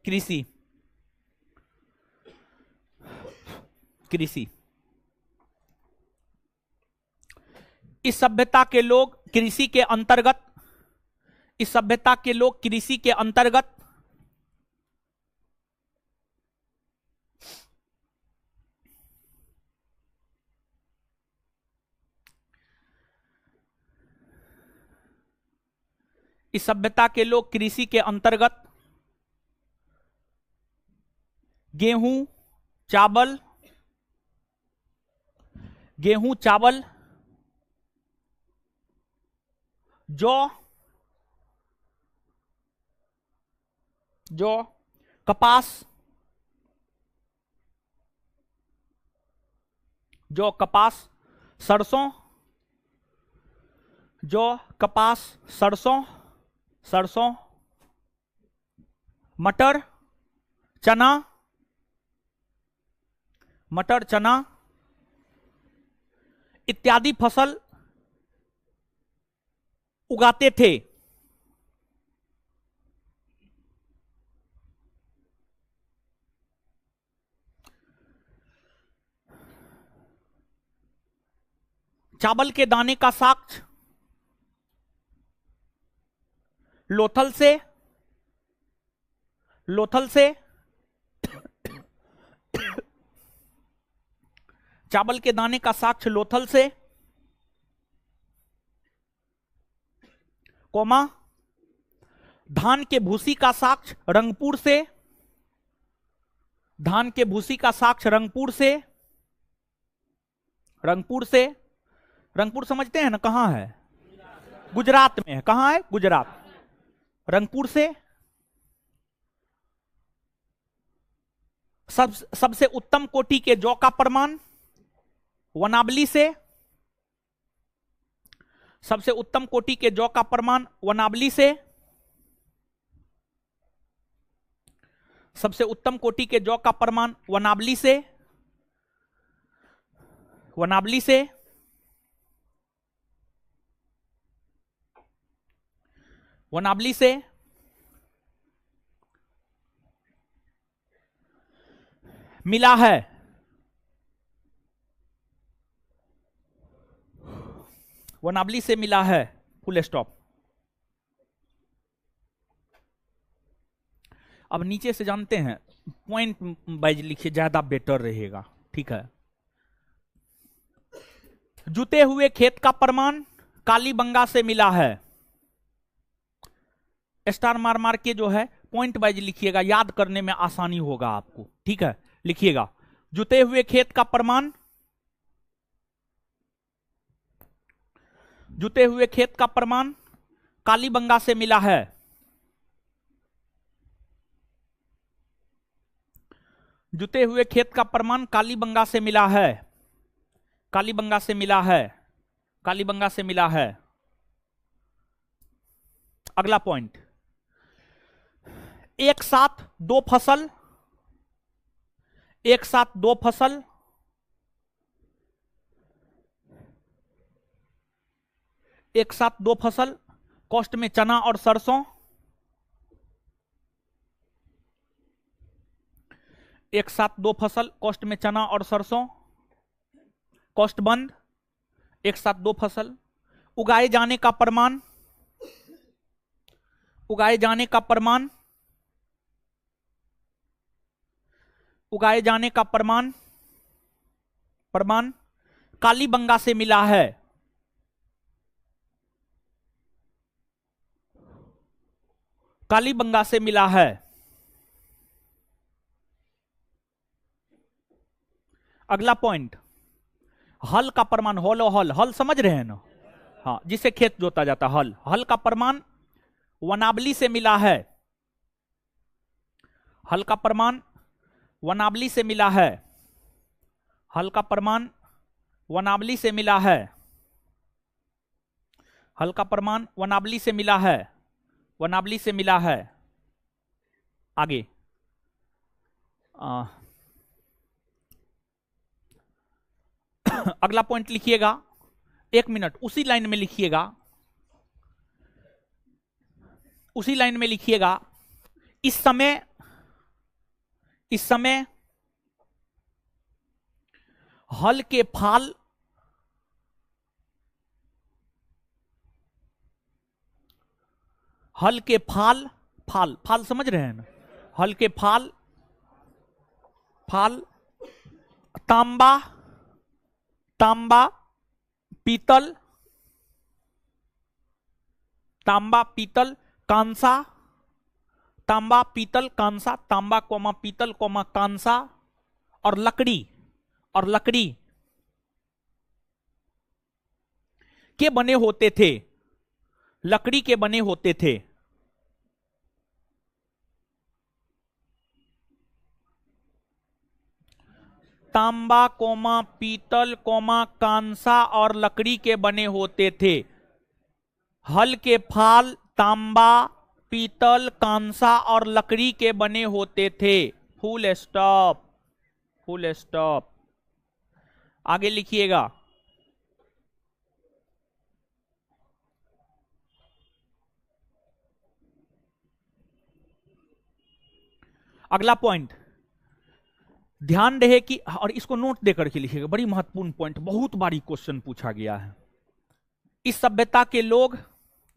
कृषि, कृषि। इस सभ्यता के लोग कृषि के अंतर्गत, इस सभ्यता के लोग कृषि के अंतर्गत इस सभ्यता के लोग कृषि के अंतर्गत गेहूं, चावल, गेहूं, चावल, जौ, जौ, कपास, जौ, कपास, सरसों, जौ, कपास, सरसों, सरसों, मटर, चना, मटर, चना इत्यादि फसल उगाते थे। चावल के दाने का साक्ष्य लोथल से, लोथल से चावल के दाने का साक्ष्य लोथल से, कोमा, धान के भूसी का साक्ष्य रंगपुर से, धान के भूसी का साक्ष्य रंगपुर से, रंगपुर से। रंगपुर समझते हैं ना, कहां है? गुजरात में है। कहां है? गुजरात। रंगपुर से। सबसे उत्तम कोटि के जौ का प्रमाण वनावली से, सबसे उत्तम कोटि के जौ का प्रमाण वनावली से, सबसे उत्तम कोटि के जौ का प्रमाण वनावली से, वनावली से, वनावली से मिला है। वनावली से मिला है, फुल स्टॉप। अब नीचे से जानते हैं, पॉइंट वाइज लिखिए, ज्यादा बेटर रहेगा, ठीक है। जुते हुए खेत का प्रमाण कालीबंगा से मिला है। स्टार मार मार के जो है पॉइंट वाइज लिखिएगा, याद करने में आसानी होगा आपको, ठीक है। लिखिएगा, जुते हुए खेत का प्रमाण, जुते हुए खेत का प्रमाण कालीबंगा से मिला है। जुते हुए खेत का प्रमाण कालीबंगा से मिला है, कालीबंगा से मिला है, कालीबंगा से मिला है। अगला पॉइंट, एक साथ दो फसल, एक साथ दो फसल, एक साथ दो फसल, कॉस्ट में चना और सरसों, एक साथ दो फसल, कॉस्ट में चना और सरसों, कॉस्ट बंद, एक साथ दो फसल, उगाए जाने का प्रमाण, उगाए जाने का प्रमाण, उगाए जाने का प्रमाण, प्रमाण कालीबंगा से मिला है। कालीबंगा से मिला है। अगला पॉइंट, हल का प्रमाण, हॉलो हल, हल समझ रहे हैं ना, हाँ, जिसे खेत जोता जाता, हल, हल का प्रमाण वनावली से मिला है। हल का प्रमाण वनावली से मिला है। हल का प्रमाण वनावली से मिला है। हल का प्रमाण वनावली से मिला है, वनावली से मिला है। आगे अगला पॉइंट लिखिएगा, 1 मिनट, उसी लाइन में लिखिएगा, उसी लाइन में लिखिएगा। इस समय, इस समय हल के फाल, हल के फाल, फाल, फाल समझ रहे हैं ना, हल के फाल, फाल तांबा, तांबा पीतल, तांबा पीतल कांसा, तांबा पीतल कांसा, तांबा कोमा पीतल कोमा कांसा, और लकड़ी, और लकड़ी के बने होते थे, लकड़ी के बने होते थे। तांबा कोमा पीतल कोमा कांसा और लकड़ी के बने होते थे। हल के फाल तांबा पीतल कांसा और लकड़ी के बने होते थे। Full stop, full stop. आगे लिखिएगा, अगला पॉइंट, ध्यान रहे कि, और इसको नोट देकर के लिखिएगा, बड़ी महत्वपूर्ण पॉइंट, बहुत बारी क्वेश्चन पूछा गया है। इस सभ्यता के लोग,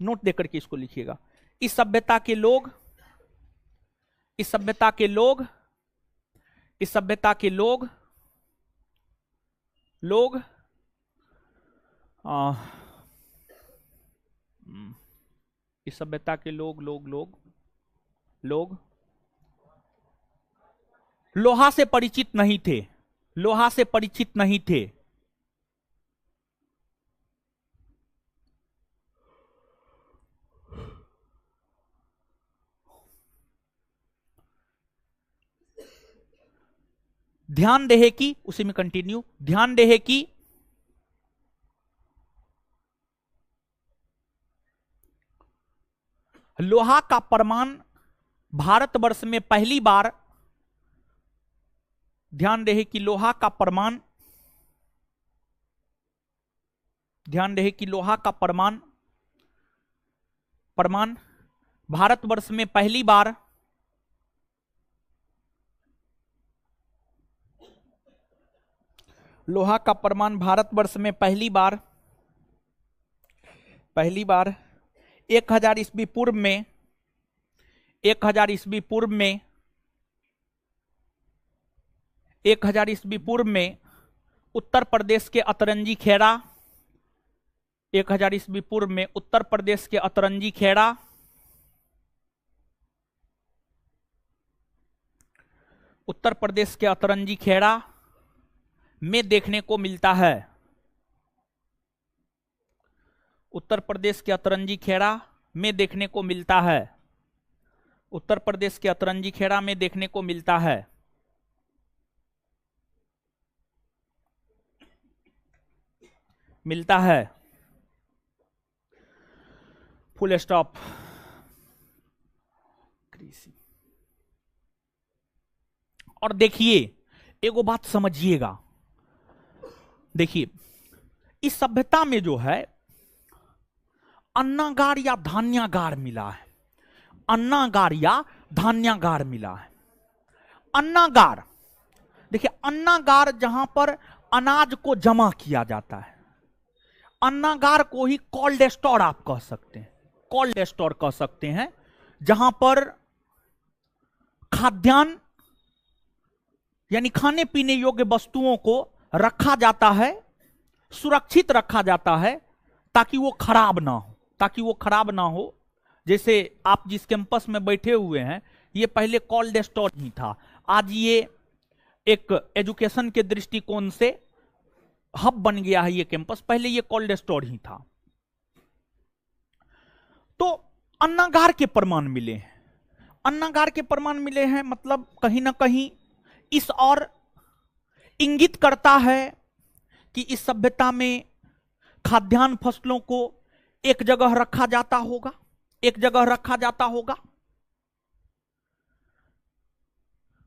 नोट देकर के इसको लिखिएगा, इस सभ्यता के लोग, इस सभ्यता के लोग, इस सभ्यता के लोग, लोग इस सभ्यता के लोग, लोग लोहा से परिचित नहीं थे, लोहा से परिचित नहीं थे। ध्यान रहे कि, उसी में कंटिन्यू, ध्यान रहे कि लोहा का प्रमाण भारतवर्ष में पहली बार, ध्यान रहे कि लोहा का प्रमाण, ध्यान रहे कि लोहा का प्रमाण, प्रमाण भारतवर्ष में पहली बार लोहा का प्रमाण भारतवर्ष में पहली बार पहली बार 1000 ईस्वी पूर्व में 1000 ईस्वी पूर्व में 1000 ईस्वी पूर्व में उत्तर प्रदेश के अतरंजी खेड़ा 1000 ईस्वी पूर्व में उत्तर प्रदेश के अतरंजी खेड़ा उत्तर प्रदेश के अतरंजी खेड़ा में देखने को मिलता है। उत्तर प्रदेश के अतरंजी खेड़ा में देखने को मिलता है। उत्तर प्रदेश के अतरंजी खेड़ा में देखने को मिलता है। मिलता है। Full stop. और देखिए एगो बात समझिएगा, देखिए इस सभ्यता में जो है अन्नागार या धान्यागार मिला है। अन्नागार या धान्यागार मिला है। अन्नागार, देखिए अन्नागार जहां पर अनाज को जमा किया जाता है, अन्नागार को ही कोल्ड स्टोर आप कह सकते हैं। कोल्ड स्टोर कह सकते हैं जहां पर खाद्यान्न यानी खाने पीने योग्य वस्तुओं को रखा जाता है, सुरक्षित रखा जाता है ताकि वो खराब ना हो, ताकि वो खराब ना हो। जैसे आप जिस कैंपस में बैठे हुए हैं ये पहले कोल्ड स्टोर ही था, आज ये एक एजुकेशन के दृष्टिकोण से हब बन गया है ये कैंपस, पहले ये कोल्ड स्टोर ही था। तो अन्नागार के प्रमाण मिले हैं। अन्नागार के प्रमाण मिले हैं मतलब कहीं ना कहीं इस और इंगित करता है कि इस सभ्यता में खाद्यान्न फसलों को एक जगह रखा जाता होगा, एक जगह रखा जाता होगा।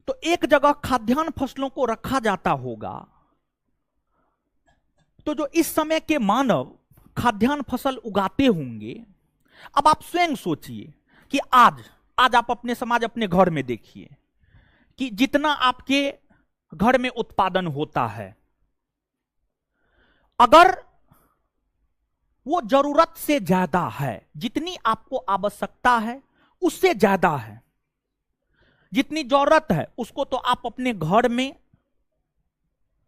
तो एक जगह खाद्यान्न फसलों को रखा जाता होगा, तो जो इस समय के मानव खाद्यान्न फसल उगाते होंगे, अब आप स्वयं सोचिए कि आज आप अपने समाज, अपने घर में देखिए कि जितना आपके घर में उत्पादन होता है, अगर वो जरूरत से ज्यादा है, जितनी आपको आवश्यकता है उससे ज्यादा है, जितनी जरूरत है उसको तो आप अपने घर में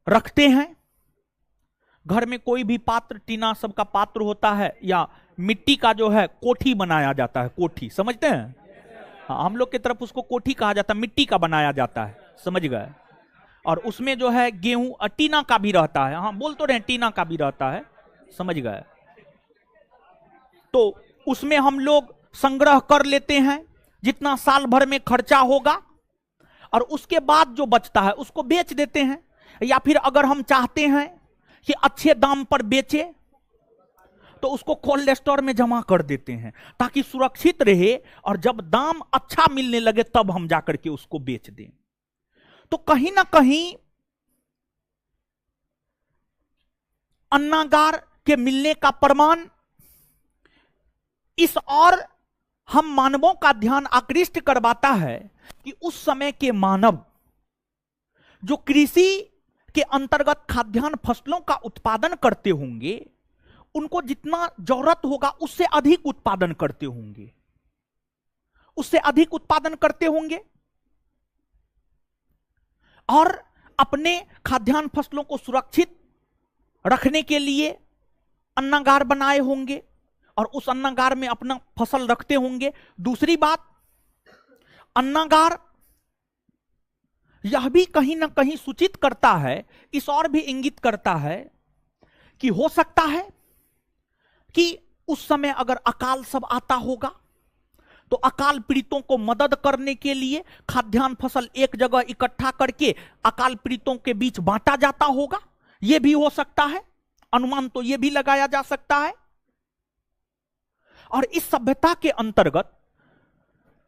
रखते हैं। घर में कोई भी पात्र, टीना सबका पात्र होता है या मिट्टी का जो है कोठी बनाया जाता है, कोठी समझते हैं? हाँ, हम लोग की तरफ उसको कोठी कहा जाता है, मिट्टी का बनाया जाता है, समझ गए? और उसमें जो है गेहूं टीना का भी रहता है, हाँ बोल तो रहे टीना का भी रहता है, समझ गए? तो उसमें हम लोग संग्रह कर लेते हैं जितना साल भर में खर्चा होगा, और उसके बाद जो बचता है उसको बेच देते हैं। या फिर अगर हम चाहते हैं कि अच्छे दाम पर बेचे तो उसको कोल्ड स्टोर में जमा कर देते हैं ताकि सुरक्षित रहे, और जब दाम अच्छा मिलने लगे तब हम जाकर के उसको बेच दें। तो कहीं ना कहीं अन्नागार के मिलने का प्रमाण इस और हम मानवों का ध्यान आकृष्ट करवाता है कि उस समय के मानव जो कृषि के अंतर्गत खाद्यान्न फसलों का उत्पादन करते होंगे, उनको जितना जरूरत होगा उससे अधिक उत्पादन करते होंगे, उससे अधिक उत्पादन करते होंगे, और अपने खाद्यान्न फसलों को सुरक्षित रखने के लिए अन्नागार बनाए होंगे और उस अन्नागार में अपना फसल रखते होंगे। दूसरी बात, अन्नागार यह भी कहीं ना कहीं सूचित करता है, इस और भी इंगित करता है कि हो सकता है कि उस समय अगर अकाल सब आता होगा तो अकाल पीड़ितों को मदद करने के लिए खाद्यान्न फसल एक जगह इकट्ठा करके अकाल पीड़ितों के बीच बांटा जाता होगा। यह भी हो सकता है, अनुमान तो यह भी लगाया जा सकता है। और इस सभ्यता के अंतर्गत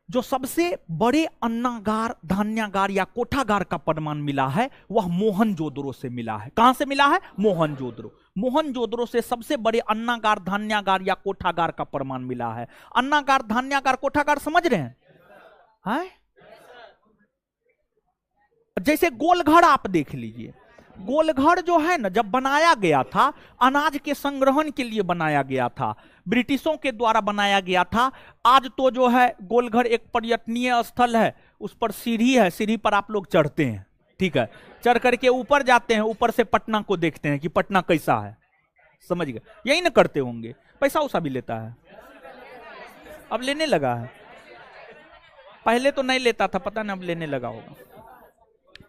जो सबसे बड़े अन्नागार, धान्यागार या कोठागार का प्रमाण मिला है वह मोहनजोदड़ो से मिला है। कहां से मिला है? मोहनजोदड़ो। मोहनजोदड़ो से सबसे बड़े अन्नागार, धान्यागार या कोठागार का प्रमाण मिला है। अन्नागार, धान्यागार, कोठागार समझ रहे हैं? जैसे गोलघर आप देख लीजिए, गोलघर जो है ना, जब बनाया गया था अनाज के संग्रहण के लिए बनाया गया था, ब्रिटिशों के द्वारा बनाया गया था। आज तो जो है गोलघर एक पर्यटनीय स्थल है, उस पर सीढ़ी है, सीढ़ी पर आप लोग चढ़ते हैं, ठीक है, चढ़ करके ऊपर जाते हैं, ऊपर से पटना को देखते हैं कि पटना कैसा है, समझ गए, यही ना करते होंगे। पैसा उसा भी लेता है, अब लेने लगा है, पहले तो नहीं लेता था, पता नहीं अब लेने लगा होगा।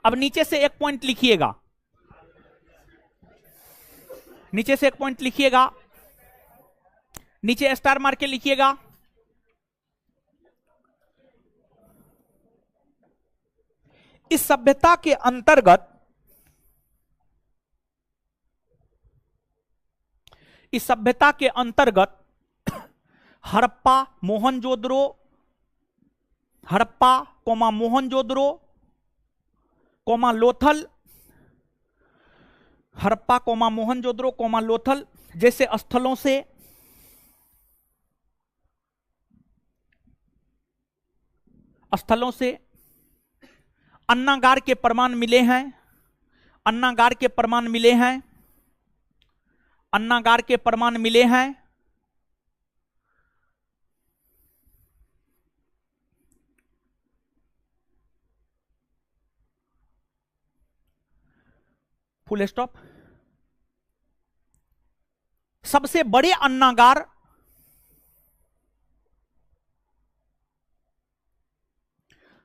अब नीचे से एक पॉइंट लिखिएगा, नीचे से एक पॉइंट लिखिएगा, नीचे स्टार मार के लिखिएगा। इस सभ्यता के अंतर्गत, इस सभ्यता के अंतर्गत Harappa Mohenjodaro, Harappa comma Mohenjodaro comma Lothal, Harappa comma Mohenjodaro comma Lothal जैसे स्थलों से अन्नागार के प्रमाण मिले हैं, अन्नागार के प्रमाण मिले हैं, अन्नागार के प्रमाण मिले हैं। Full stop. सबसे बड़े अन्नागार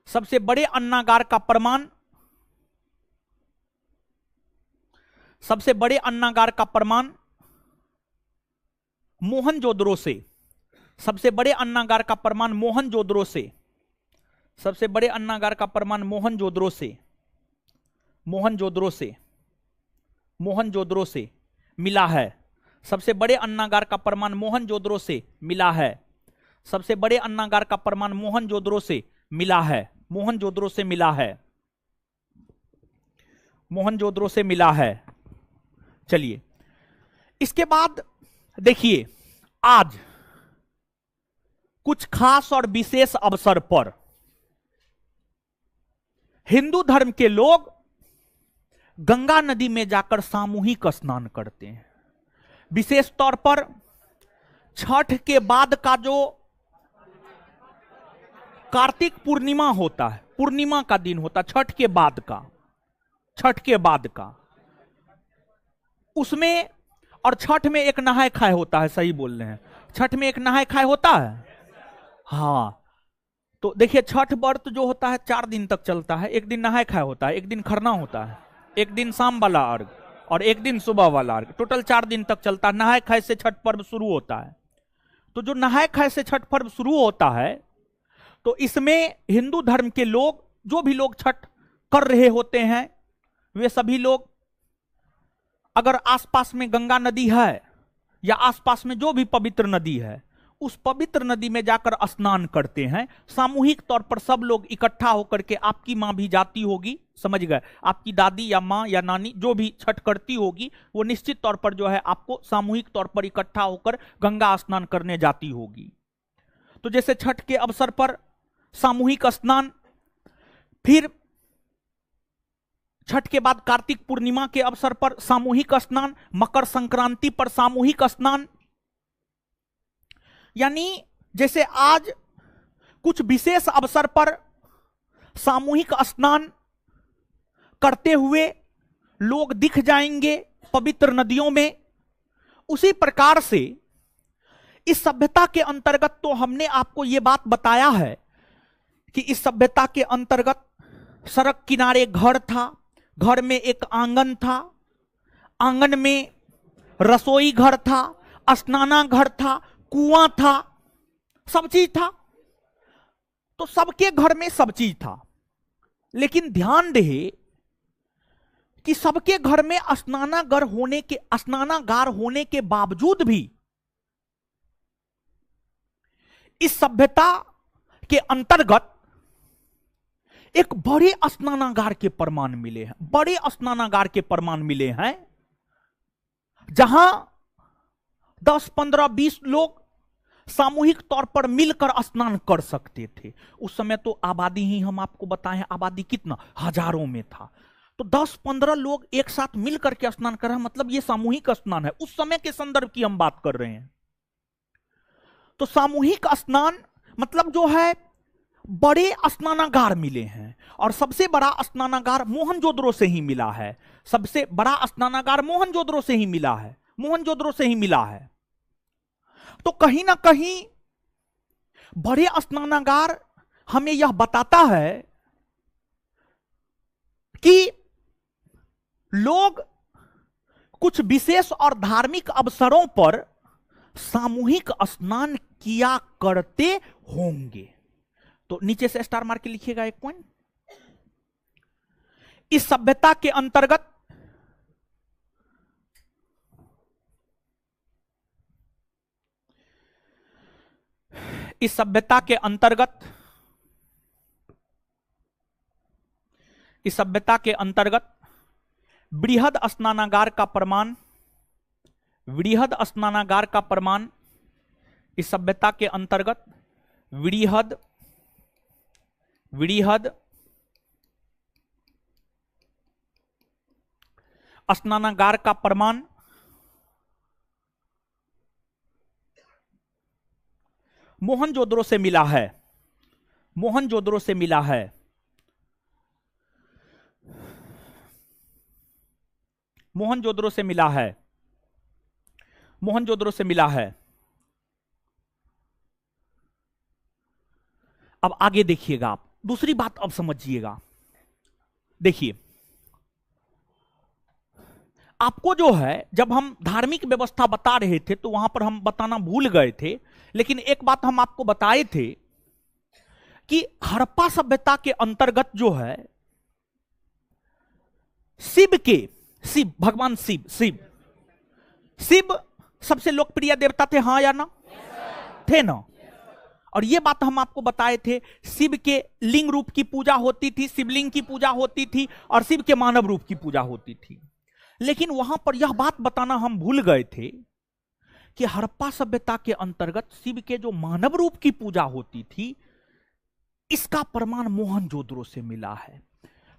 सबसे बड़े अन्नागार का प्रमाण, सबसे बड़े अन्नागार का प्रमाण मोहनजोदड़ो से, सबसे बड़े अन्नागार का प्रमाण मोहनजोदड़ो से, सबसे बड़े अन्नागार का प्रमाण मोहनजोदड़ो से, मोहनजोदड़ो से, मोहनजोदड़ो से मिला है। सबसे बड़े अन्नागार का प्रमाण मोहनजोदड़ो से मिला है, सबसे बड़े अन्नागार का प्रमाण मोहनजोदड़ो से मिला है, मोहनजोदड़ो से मिला है, मोहनजोदड़ो से मिला है। चलिए इसके बाद देखिए, आज कुछ खास और विशेष अवसर पर हिंदू धर्म के लोग गंगा नदी में जाकर सामूहिक स्नान करते हैं। विशेष तौर पर छठ के बाद का जो कार्तिक पूर्णिमा होता है, पूर्णिमा का दिन होता है, छठ के बाद का, छठ के बाद का, उसमें, और छठ में एक नहाए खाए होता है, सही बोल रहे हैं, छठ में एक नहाए खाए होता है। हाँ, तो देखिए छठ व्रत जो होता है 4 दिन तक चलता है, एक दिन नहाए खाए होता है, एक दिन खरना होता है, एक दिन शाम वाला अर्घ और एक दिन सुबह वाला अर्घ, टोटल 4 दिन तक चलता है। नहाए खाए से छठ पर्व शुरू होता है। तो जो नहाए खाए से छठ पर्व शुरू होता है, तो इसमें हिंदू धर्म के लोग, जो भी लोग छठ कर रहे होते हैं, वे सभी लोग अगर आसपास में गंगा नदी है या आसपास में जो भी पवित्र नदी है, उस पवित्र नदी में जाकर स्नान करते हैं। सामूहिक तौर पर सब लोग इकट्ठा होकर के, आपकी मां भी जाती होगी, समझ गए, आपकी दादी या मां या नानी जो भी छठ करती होगी, वो निश्चित तौर पर जो है आपको सामूहिक तौर पर इकट्ठा होकर गंगा स्नान करने जाती होगी। तो जैसे छठ के अवसर पर सामूहिक स्नान, फिर छठ के बाद कार्तिक पूर्णिमा के अवसर पर सामूहिक स्नान, मकर संक्रांति पर सामूहिक स्नान, यानी जैसे आज कुछ विशेष अवसर पर सामूहिक स्नान करते हुए लोग दिख जाएंगे पवित्र नदियों में, उसी प्रकार से इस सभ्यता के अंतर्गत तो हमने आपको यह बात बताया है कि इस सभ्यता के अंतर्गत सड़क किनारे घर था, घर में एक आंगन था, आंगन में रसोई घर था, स्नानाघर था, कुआं था, सब चीज था। तो सबके घर में सब चीज था, लेकिन ध्यान रहे कि सबके घर में स्नानागार होने के बावजूद भी इस सभ्यता के अंतर्गत एक बड़े स्नानागार के प्रमाण मिले हैं, बड़े स्नानागार के प्रमाण मिले हैं, जहां 10, 15, 20 लोग सामूहिक तौर पर मिलकर स्नान कर सकते थे। उस समय तो आबादी ही, हम आपको बताएं आबादी कितना हजारों में था। तो 10-15 लोग एक साथ मिल करके स्नान कर रहे हैं, मतलब ये सामूहिक स्नान है। उस समय के संदर्भ की हम बात कर रहे हैं। तो सामूहिक स्नान मतलब जो है बड़े स्नानागार मिले हैं, और सबसे बड़ा स्नानागार मोहनजोदड़ो से ही मिला है। सबसे बड़ा स्नानागार मोहनजोदड़ो से ही मिला है, मोहनजोदड़ो से ही मिला है। तो कहीं ना कहीं बड़े स्नानागार हमें यह बताता है कि लोग कुछ विशेष और धार्मिक अवसरों पर सामूहिक स्नान किया करते होंगे। तो नीचे से स्टार मार के लिखिएगा एक पॉइंट। इस सभ्यता के अंतर्गत इस सभ्यता के अंतर्गत इस सभ्यता के अंतर्गत बृहद स्नानागार का प्रमाण, वृहद स्नानागार का प्रमाण, इस सभ्यता के अंतर्गत वृहद स्नानागार का प्रमाण मोहनजोदड़ो से मिला है, मोहनजोदड़ो से मिला है। मोहनजोदड़ो से मिला है, मोहनजोदड़ो से मिला है। अब आगे देखिएगा आप, दूसरी बात अब समझिएगा। देखिए, आपको जो है जब हम धार्मिक व्यवस्था बता रहे थे तो वहां पर हम बताना भूल गए थे, लेकिन एक बात हम आपको बताए थे कि हड़प्पा सभ्यता के अंतर्गत जो है शिव भगवान शिव सबसे लोकप्रिय देवता थे, हाँ या ना? थे ना? और ये बात हम आपको बताए थे, शिव के लिंग रूप की पूजा होती थी, शिवलिंग की पूजा होती थी, और शिव के मानव रूप की पूजा होती थी। लेकिन वहां पर यह बात बताना हम भूल गए थे कि हड़प्पा सभ्यता के अंतर्गत शिव के जो मानव रूप की पूजा होती थी, इसका प्रमाण मोहनजोदड़ो से मिला है।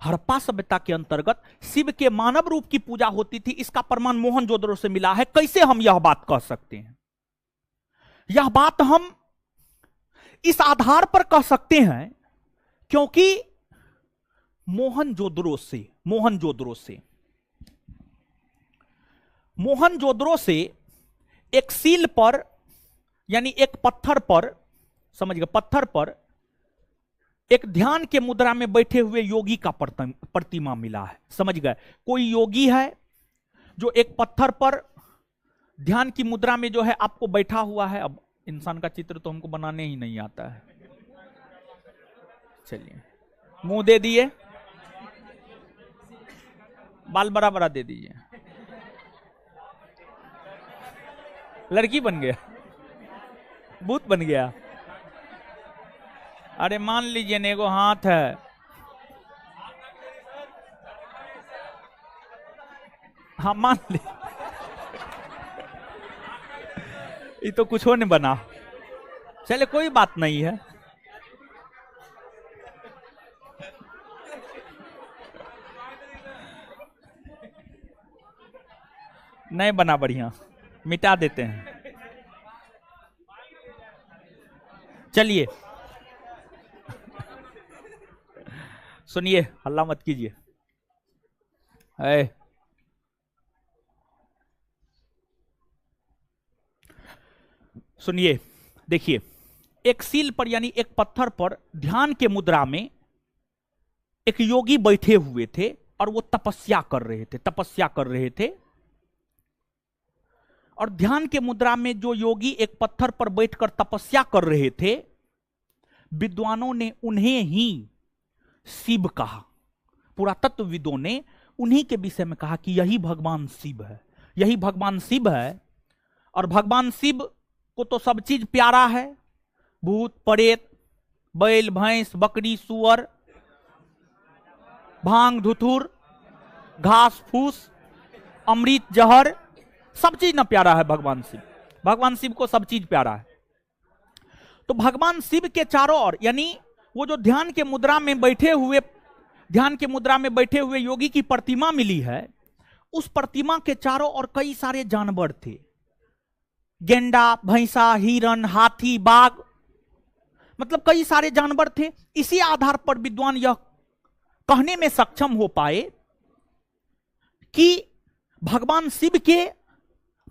हड़प्पा सभ्यता के अंतर्गत शिव के मानव रूप की पूजा होती थी, इसका प्रमाण मोहनजोदड़ो से मिला है। कैसे हम यह बात कह सकते हैं? यह बात हम इस आधार पर कह सकते हैं क्योंकि मोहनजोदड़ो से एक सील पर, यानी एक पत्थर पर, समझ गए, पत्थर पर एक ध्यान के मुद्रा में बैठे हुए योगी का प्रतिमा मिला है। समझ गए? कोई योगी है जो एक पत्थर पर ध्यान की मुद्रा में जो है आपको बैठा हुआ है। अब इंसान का चित्र तो हमको बनाने ही नहीं आता है। चलिए, मुंह दे दिए, बाल बड़ा बड़ा दे दीजिए, लड़की बन गया, भूत बन गया। अरे मान लीजिए नेगो हाथ है, हाँ मान ली, ये तो कुछ हो नहीं बना। चले कोई बात नहीं है। नहीं बना, बढ़िया, मिटा देते हैं। चलिए सुनिए, हल्ला मत कीजिए। सुनिए, देखिए, एक सील पर यानी एक पत्थर पर ध्यान के मुद्रा में एक योगी बैठे हुए थे और वो तपस्या कर रहे थे। और ध्यान के मुद्रा में जो योगी एक पत्थर पर बैठकर तपस्या कर रहे थे, विद्वानों ने उन्हें ही शिव कहा। पुरातत्वविदों ने उन्हीं के विषय में कहा कि यही भगवान शिव है, यही भगवान शिव है। और भगवान शिव को तो सब चीज प्यारा है, भूत प्रेत, बैल भैंस बकरी सुअर, भांग धुतुर, घास फूस, अमृत जहर, सब चीज ना प्यारा है भगवान शिव। भगवान शिव को सब चीज प्यारा है। तो भगवान शिव के चारों ओर, यानी वो जो ध्यान के मुद्रा में बैठे हुए ध्यान के मुद्रा में बैठे हुए योगी की प्रतिमा मिली है, उस प्रतिमा के चारों ओर कई सारे जानवर थे, गेंडा, भैंसा, हिरन, हाथी, बाघ, मतलब कई सारे जानवर थे। इसी आधार पर विद्वान यह कहने में सक्षम हो पाए कि भगवान शिव के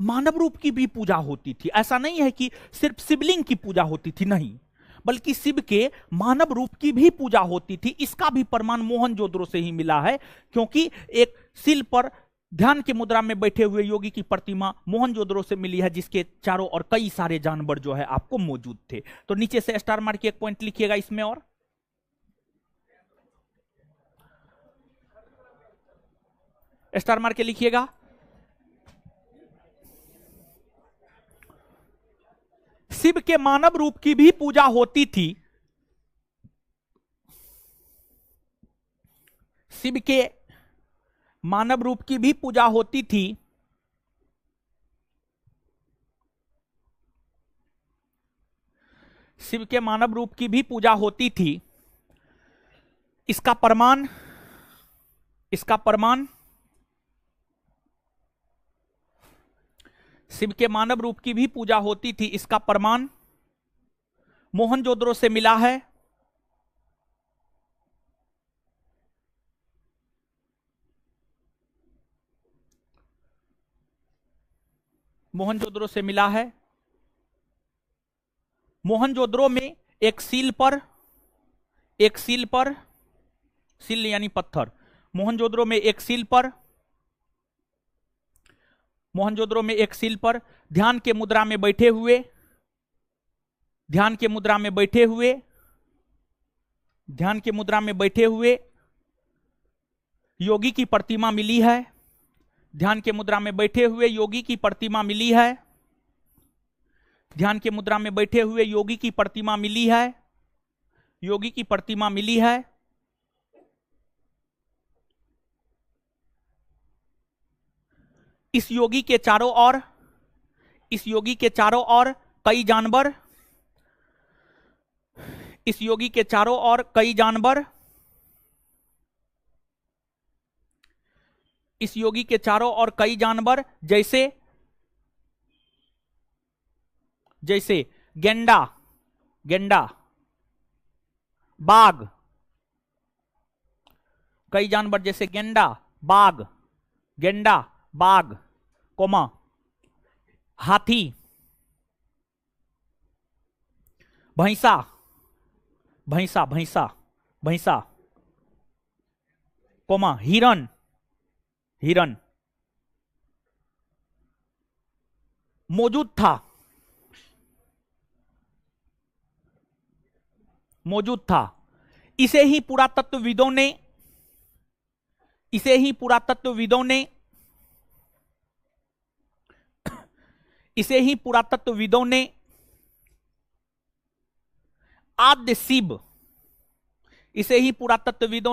मानव रूप की भी पूजा होती थी। ऐसा नहीं है कि सिर्फ शिवलिंग की पूजा होती थी, नहीं, बल्कि शिव के मानव रूप की भी पूजा होती थी। इसका भी प्रमाण मोहनजोदड़ो से ही मिला है, क्योंकि एक शिल पर ध्यान के मुद्रा में बैठे हुए योगी की प्रतिमा मोहनजोदड़ो से मिली है, जिसके चारों ओर कई सारे जानवर जो है आपको मौजूद थे। तो नीचे से स्टार मार के एक पॉइंट लिखिएगा इसमें, और स्टार मार के लिखिएगा। शिव के मानव रूप की भी पूजा होती थी। शिव के मानव रूप की भी पूजा होती थी। शिव के मानव रूप की भी पूजा होती थी। इसका प्रमाण शिव के मानव रूप की भी पूजा होती थी, इसका प्रमाण मोहनजोदड़ो से मिला है। मोहनजोदड़ो से मिला है। मोहनजोदड़ो में एक सील पर सील यानी पत्थर, मोहनजोदड़ो में एक सील पर ध्यान के मुद्रा में बैठे हुए योगी की प्रतिमा मिली है। ध्यान के मुद्रा में बैठे हुए योगी की प्रतिमा मिली है। ध्यान के मुद्रा में बैठे हुए योगी की प्रतिमा मिली है। योगी की प्रतिमा मिली है। इस योगी के चारों ओर कई जानवर, इस योगी के चारों ओर कई जानवर, इस योगी के चारों ओर कई जानवर, जैसे गेंडा, बाघ, कई जानवर जैसे गेंडा, बाघ, कोमा, हाथी, भैंसा, कोमा, हिरन मौजूद था। इसे ही पुरातत्वविदों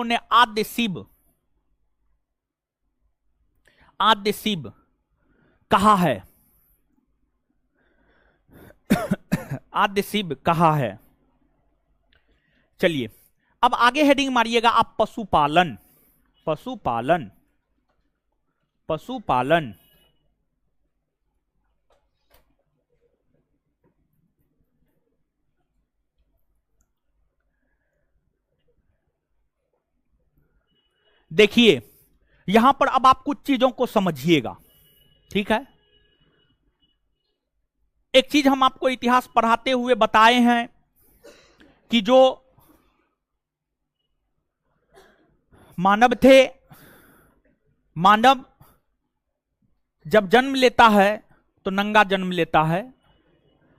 ने आद्य शिव कहा है। आद्य शिव कहा है। चलिए अब आगे हेडिंग मारिएगा आप, पशुपालन। देखिए यहां पर अब आप कुछ चीजों को समझिएगा, ठीक है। एक चीज हम आपको इतिहास पढ़ाते हुए बताए हैं कि जो मानव थे, मानव जब जन्म लेता है तो नंगा जन्म लेता है,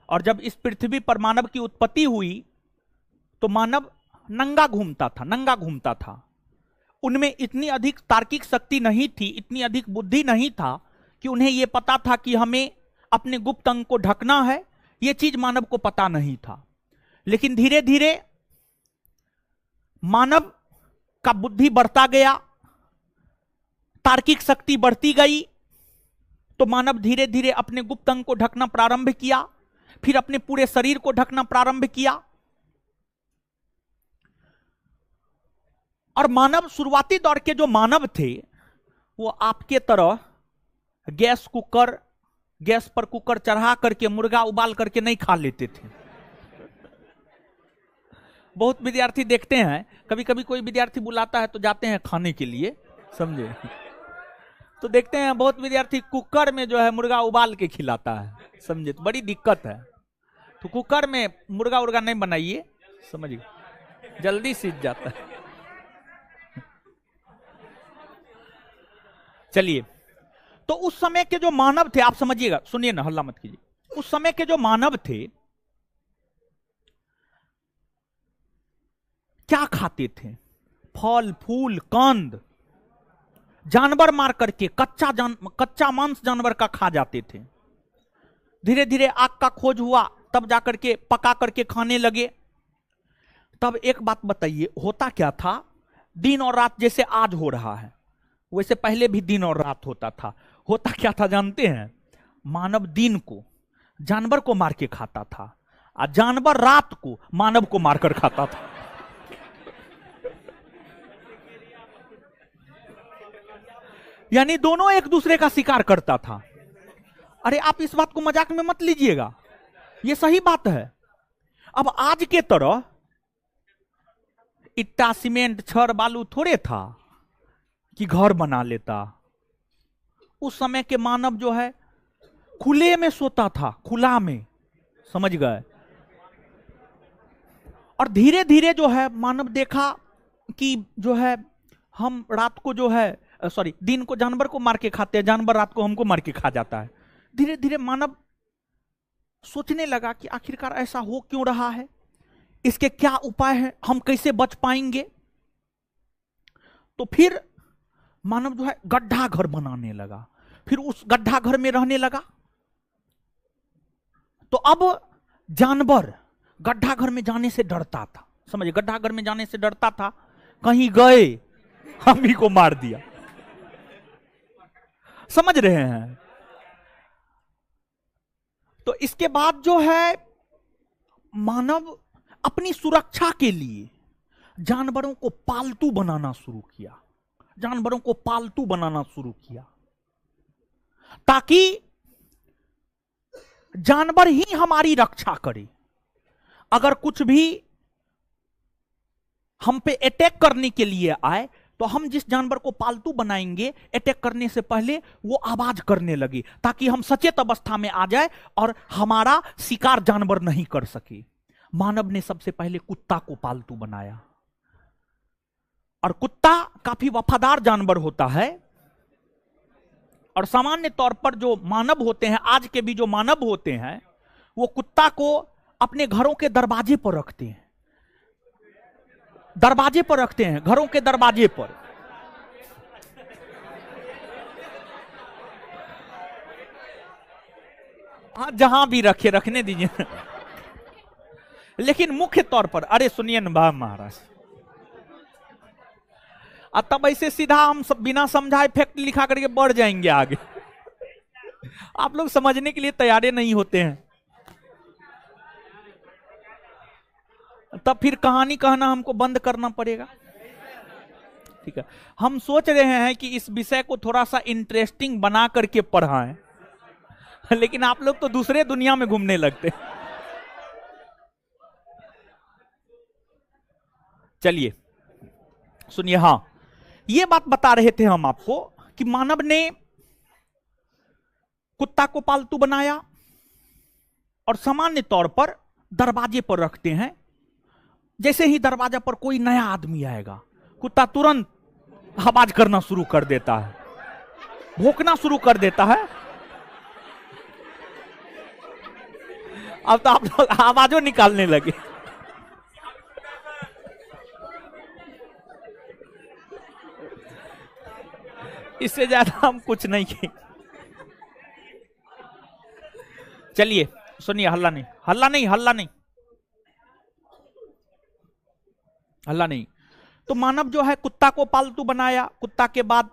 और जब इस पृथ्वी पर मानव की उत्पत्ति हुई तो मानव नंगा घूमता था। उनमें इतनी अधिक तार्किक शक्ति नहीं थी, इतनी अधिक बुद्धि नहीं था कि उन्हें यह पता था कि हमें अपने गुप्त अंग को ढकना है। यह चीज मानव को पता नहीं था। लेकिन धीरे धीरे मानव का बुद्धि बढ़ता गया, तार्किक शक्ति बढ़ती गई, तो मानव धीरे धीरे अपने गुप्त अंग को ढकना प्रारंभ किया, फिर अपने पूरे शरीर को ढकना प्रारंभ किया। और मानव, शुरुआती दौर के जो मानव थे वो आपके तरह गैस पर कुकर चढ़ा करके मुर्गा उबाल करके नहीं खा लेते थे। बहुत विद्यार्थी देखते हैं, कभी कभी कोई विद्यार्थी बुलाता है तो जाते हैं खाने के लिए, समझे, तो देखते हैं बहुत विद्यार्थी कुकर में जो है मुर्गा उबाल के खिलाता है, समझे, तो बड़ी दिक्कत है। तो कुकर में मुर्गा उर्गा नहीं बनाइए, समझिए, जल्दी सीज जाता है। चलिए, तो उस समय के जो मानव थे, आप समझिएगा, सुनिए ना, हल्ला मत कीजिए। उस समय के जो मानव थे क्या खाते थे? फल फूल कंद, जानवर मार करके कच्चा मांस जानवर का खा जाते थे। धीरे धीरे आग का खोज हुआ, तब जाकर के पका करके खाने लगे। तब एक बात बताइए, होता क्या था? दिन और रात जैसे आज हो रहा है वैसे पहले भी दिन और रात होता था। होता क्या था जानते हैं? मानव दिन को जानवर को मार के खाता था और जानवर रात को मानव को मारकर खाता था। यानी दोनों एक दूसरे का शिकार करता था। अरे आप इस बात को मजाक में मत लीजिएगा, ये सही बात है। अब आज के तरह इट्टा सीमेंट छड़ बालू थोड़े था कि घर बना लेता। उस समय के मानव जो है खुले में सोता था, खुला में, समझ गए। और धीरे धीरे जो है मानव देखा कि जो है हम रात को जो है दिन को जानवर को मार के खाते हैं, जानवर रात को हमको मार के खा जाता है। धीरे धीरे मानव सोचने लगा कि आखिरकार ऐसा हो क्यों रहा है, इसके क्या उपाय हैं, हम कैसे बच पाएंगे। तो फिर मानव जो है गड्ढा घर बनाने लगा, फिर उस गड्ढा घर में रहने लगा। तो अब जानवर गड्ढा घर में जाने से डरता था, समझिए, गड्ढा घर में जाने से डरता था, कहीं गए हम ही को मार दिया, समझ रहे हैं। तो इसके बाद जो है मानव अपनी सुरक्षा के लिए जानवरों को पालतू बनाना शुरू किया, जानवरों को पालतू बनाना शुरू किया, ताकि जानवर ही हमारी रक्षा करे। अगर कुछ भी हम पे अटैक करने के लिए आए तो हम जिस जानवर को पालतू बनाएंगे, अटैक करने से पहले वो आवाज करने लगे, ताकि हम सचेत अवस्था में आ जाए और हमारा शिकार जानवर नहीं कर सके। मानव ने सबसे पहले कुत्ता को पालतू बनाया, और कुत्ता काफी वफादार जानवर होता है। और सामान्य तौर पर जो मानव होते हैं, आज के भी जो मानव होते हैं, वो कुत्ता को अपने घरों के दरवाजे पर रखते हैं, दरवाजे पर रखते हैं, घरों के दरवाजे पर। हाँ, जहां भी रखे, रखने दीजिए। लेकिन मुख्य तौर पर, अरे सुनिए ना महाराज, तब ऐसे सीधा हम सब बिना समझाए फैक्ट लिखा करके बढ़ जाएंगे आगे। आप लोग समझने के लिए तैयार नहीं होते हैं, तब फिर कहानी कहना हमको बंद करना पड़ेगा। ठीक है, हम सोच रहे हैं कि इस विषय को थोड़ा सा इंटरेस्टिंग बना करके पढ़ाएं, लेकिन आप लोग तो दूसरे दुनिया में घूमने लगते। चलिए सुनिए, हाँ, ये बात बता रहे थे हम आपको कि मानव ने कुत्ता को पालतू बनाया और सामान्य तौर पर दरवाजे पर रखते हैं। जैसे ही दरवाजा पर कोई नया आदमी आएगा, कुत्ता तुरंत आवाज करना शुरू कर देता है, भौंकना शुरू कर देता है। अब तो आप लोग आवाजों निकालने लगे। इससे ज्यादा हम कुछ नहीं किए। चलिए सुनिए, हल्ला नहीं, हल्ला नहीं, हल्ला नहीं, हल्ला नहीं। तो मानव जो है कुत्ता को पालतू बनाया, कुत्ता के बाद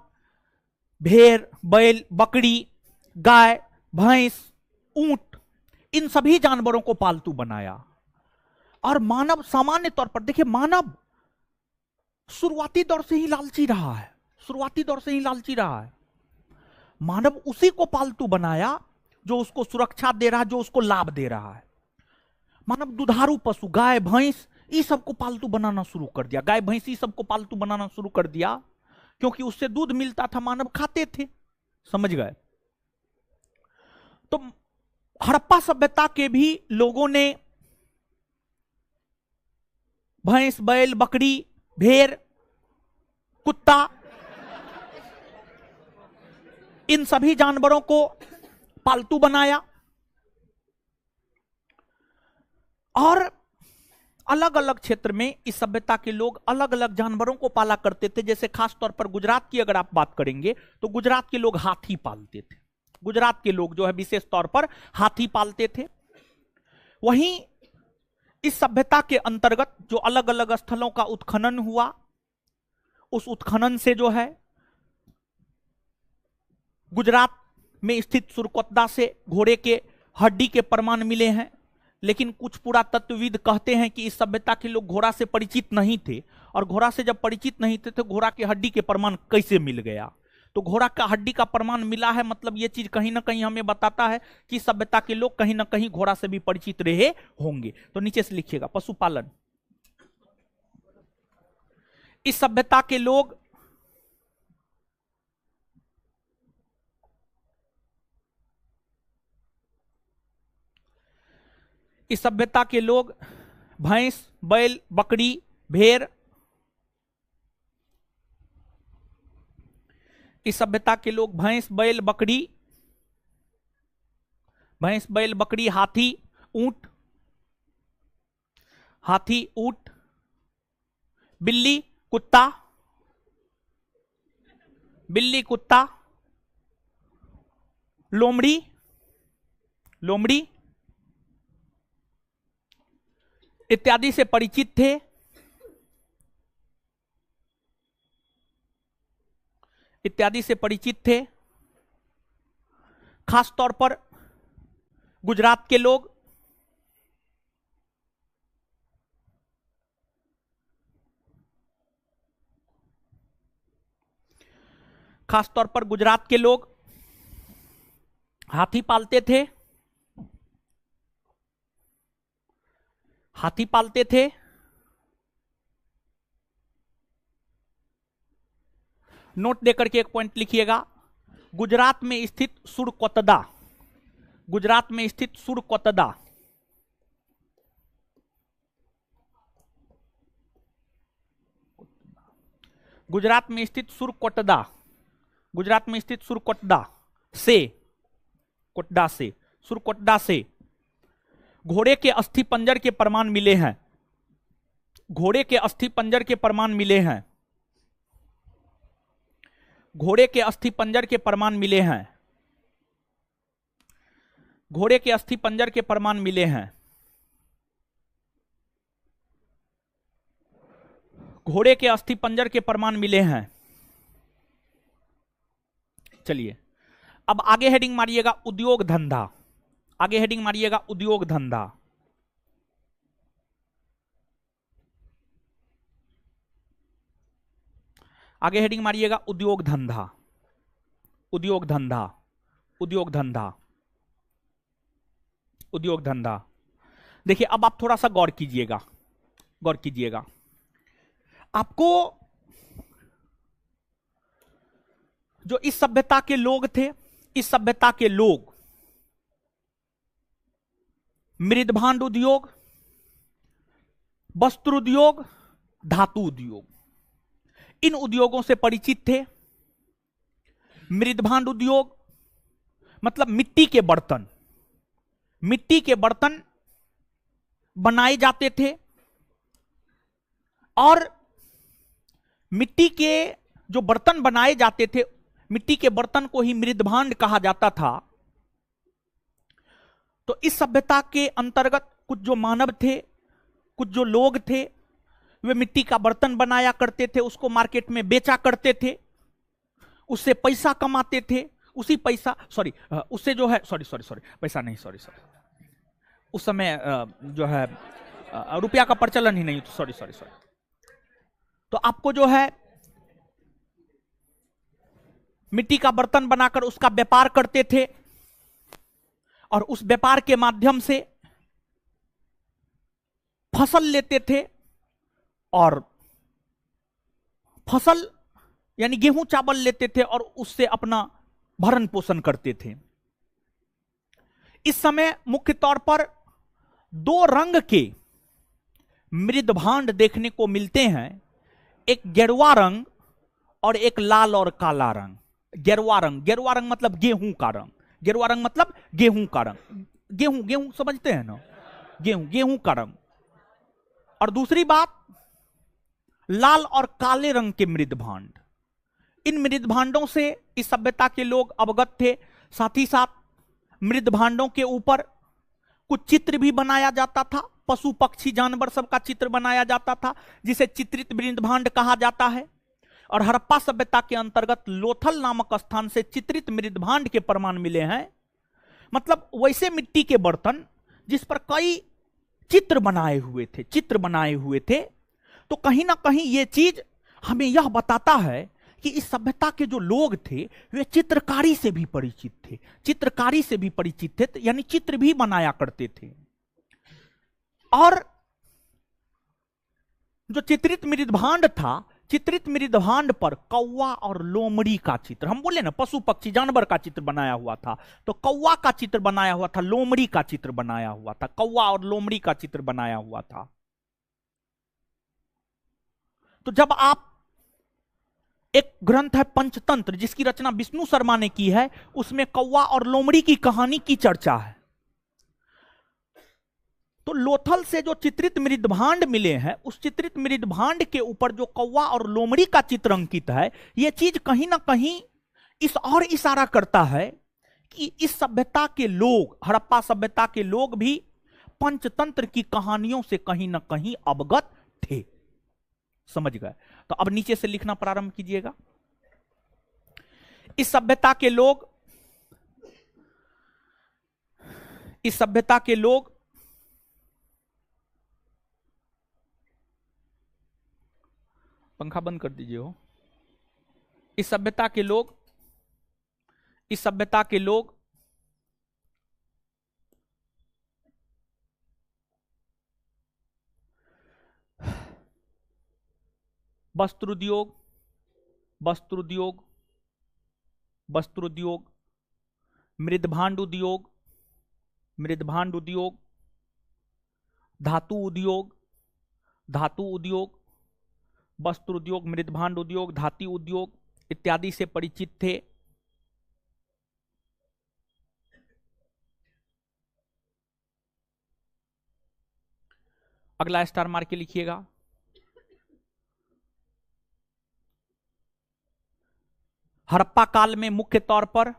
भेड़, बैल, बकरी, गाय, भैंस, ऊंट, इन सभी जानवरों को पालतू बनाया। और मानव सामान्य तौर पर देखिए, मानव शुरुआती दौर से ही लालची रहा है, शुरुआती दौर से ही लालची रहा है। मानव उसी को पालतू बनाया जो उसको सुरक्षा दे रहा है, जो उसको लाभ दे रहा है। मानव दुधारू पशु गाय भैंस इस सबको पालतू बनाना शुरू कर दिया, गाय भैंस इस सबको पालतू बनाना शुरू कर दिया, क्योंकि उससे दूध मिलता था, मानव खाते थे। समझ गए? तो हड़प्पा सभ्यता के भी लोगों ने भैंस बैल बकरी भेड़ कुत्ता इन सभी जानवरों को पालतू बनाया और अलग अलग क्षेत्र में इस सभ्यता के लोग अलग अलग जानवरों को पाला करते थे। जैसे खास तौर पर गुजरात की अगर आप बात करेंगे तो गुजरात के लोग हाथी पालते थे, गुजरात के लोग जो है विशेष तौर पर हाथी पालते थे। वहीं इस सभ्यता के अंतर्गत जो अलग अलग स्थलों का उत्खनन हुआ, उस उत्खनन से जो है गुजरात में स्थित सुरकोतदा से घोड़े के हड्डी के प्रमाण मिले हैं। लेकिन कुछ पुरातत्वविद कहते हैं कि इस सभ्यता के लोग घोड़ा से परिचित नहीं थे, और घोड़ा से जब परिचित नहीं थे तो घोड़ा के हड्डी के प्रमाण कैसे मिल गया। तो घोड़ा का हड्डी का प्रमाण मिला है, मतलब यह चीज कहीं ना कहीं हमें बताता है कि सभ्यता के लोग कहीं ना कहीं घोड़ा से भी परिचित रहे होंगे। तो नीचे से लिखिएगा पशुपालन। इस सभ्यता के लोग भैंस बैल बकरी भेड़, इस सभ्यता के लोग भैंस बैल बकरी हाथी ऊंट बिल्ली कुत्ता लोमड़ी इत्यादि से परिचित थे। खास तौर पर गुजरात के लोग हाथी पालते थे। नोट देकर के एक पॉइंट लिखिएगा, गुजरात में स्थित सुरकोतदा सुरकोतदा से घोड़े के अस्थि पंजर के प्रमाण मिले हैं। घोड़े के अस्थि पंजर के प्रमाण मिले हैं। घोड़े के अस्थि पंजर के प्रमाण मिले हैं। घोड़े के अस्थि पंजर के प्रमाण मिले हैं। घोड़े के अस्थि पंजर के प्रमाण मिले हैं। चलिए अब आगे हेडिंग मारिएगा उद्योग धंधा। आगे हेडिंग मारिएगा उद्योग धंधा। आगे हेडिंग मारिएगा उद्योग धंधा। उद्योग धंधा उद्योग धंधा उद्योग धंधा। देखिए अब आप थोड़ा सा गौर कीजिएगा, गौर कीजिएगा। आपको जो इस सभ्यता के लोग थे, इस सभ्यता के लोग मृदभांड उद्योग, वस्त्र उद्योग, धातु उद्योग, इन उद्योगों से परिचित थे। मृदभांड उद्योग मतलब मिट्टी के बर्तन, मिट्टी के बर्तन बनाए जाते थे, और मिट्टी के जो बर्तन बनाए जाते थे, मिट्टी के बर्तन को ही मृदभांड कहा जाता था। तो इस सभ्यता के अंतर्गत कुछ जो मानव थे, कुछ जो लोग थे, वे मिट्टी का बर्तन बनाया करते थे, उसको मार्केट में बेचा करते थे, उससे पैसा कमाते थे। उसी पैसा उससे जो है पैसा नहीं, उस समय जो है रुपया का प्रचलन ही नहीं, सॉरी। तो आपको जो है मिट्टी का बर्तन बनाकर उसका व्यापार करते थे और उस व्यापार के माध्यम से फसल लेते थे और फसल यानी गेहूं चावल लेते थे और उससे अपना भरण पोषण करते थे। इस समय मुख्य तौर पर दो रंग के मृदभांड देखने को मिलते हैं, एक गेरुआ रंग और एक लाल और काला रंग। गेरुआ रंग मतलब गेहूं का रंग, गेरुआ रंग मतलब गेहूं का रंग, गेहूं समझते हैं ना, गेहूं का रंग। और दूसरी बात, लाल और काले रंग के मृदभांड। इन मृदभांडों से इस सभ्यता के लोग अवगत थे। साथ ही साथ मृदभांडों के ऊपर कुछ चित्र भी बनाया जाता था, पशु पक्षी जानवर सबका चित्र बनाया जाता था, जिसे चित्रित मृदभांड कहा जाता है। और हड़प्पा सभ्यता के अंतर्गत लोथल नामक स्थान से चित्रित मृदभांड के प्रमाण मिले हैं। मतलब वैसे मिट्टी के बर्तन जिस पर कई चित्र बनाए हुए थे। तो कहीं ना कहीं ये चीज हमें यह बताता है कि इस सभ्यता के जो लोग थे वे चित्रकारी से भी परिचित थे, यानी चित्र भी बनाया करते थे। और जो चित्रित मृदभांड था, चित्रित मृदभांड पर कौवा और लोमड़ी का चित्र, हम बोले ना पशु पक्षी जानवर का चित्र बनाया हुआ था, तो कौवा का चित्र बनाया हुआ था, लोमड़ी का चित्र बनाया हुआ था, कौवा और लोमड़ी का चित्र बनाया हुआ था। तो जब आप एक ग्रंथ है पंचतंत्र जिसकी रचना विष्णु शर्मा ने की है, उसमें कौवा और लोमड़ी की कहानी की चर्चा है। तो लोथल से जो चित्रित मृदभांड मिले हैं, उस चित्रित मृदभांड के ऊपर जो कौवा और लोमड़ी का चित्र अंकित है, यह चीज कहीं ना कहीं इस और इशारा करता है कि इस सभ्यता के लोग, हड़प्पा सभ्यता के लोग भी पंचतंत्र की कहानियों से कहीं ना कहीं अवगत थे। समझ गए? तो अब नीचे से लिखना प्रारंभ कीजिएगा। इस सभ्यता के लोग पंखा बंद कर दीजिए हो। इस सभ्यता के लोग वस्त्र उद्योग, मृदभांड उद्योग, धातु उद्योग, वस्त्र उद्योग, मृदभांड उद्योग, धातु उद्योग इत्यादि से परिचित थे। अगला स्टार मार के लिखिएगा। हड़प्पा काल में मुख्य तौर पर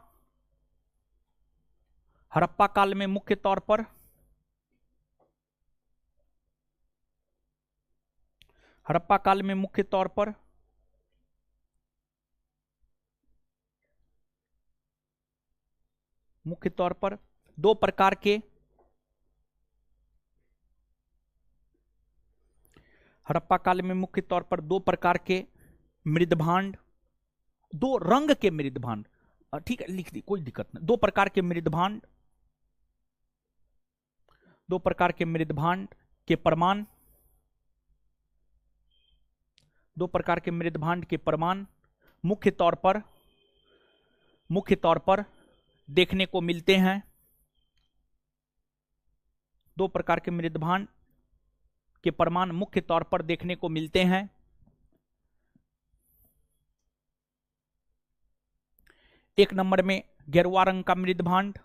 दो प्रकार के मृदभांड, दो रंग के मृदभांड, ठीक है लिख दी, कोई दिक्कत नहीं। दो प्रकार के मृदभांड के प्रमाण मुख्य तौर पर देखने को मिलते हैं। दो प्रकार के मृदभांड के प्रमाण मुख्य तौर पर देखने को मिलते हैं। एक नंबर में गेरुआ रंग का मृदभांड,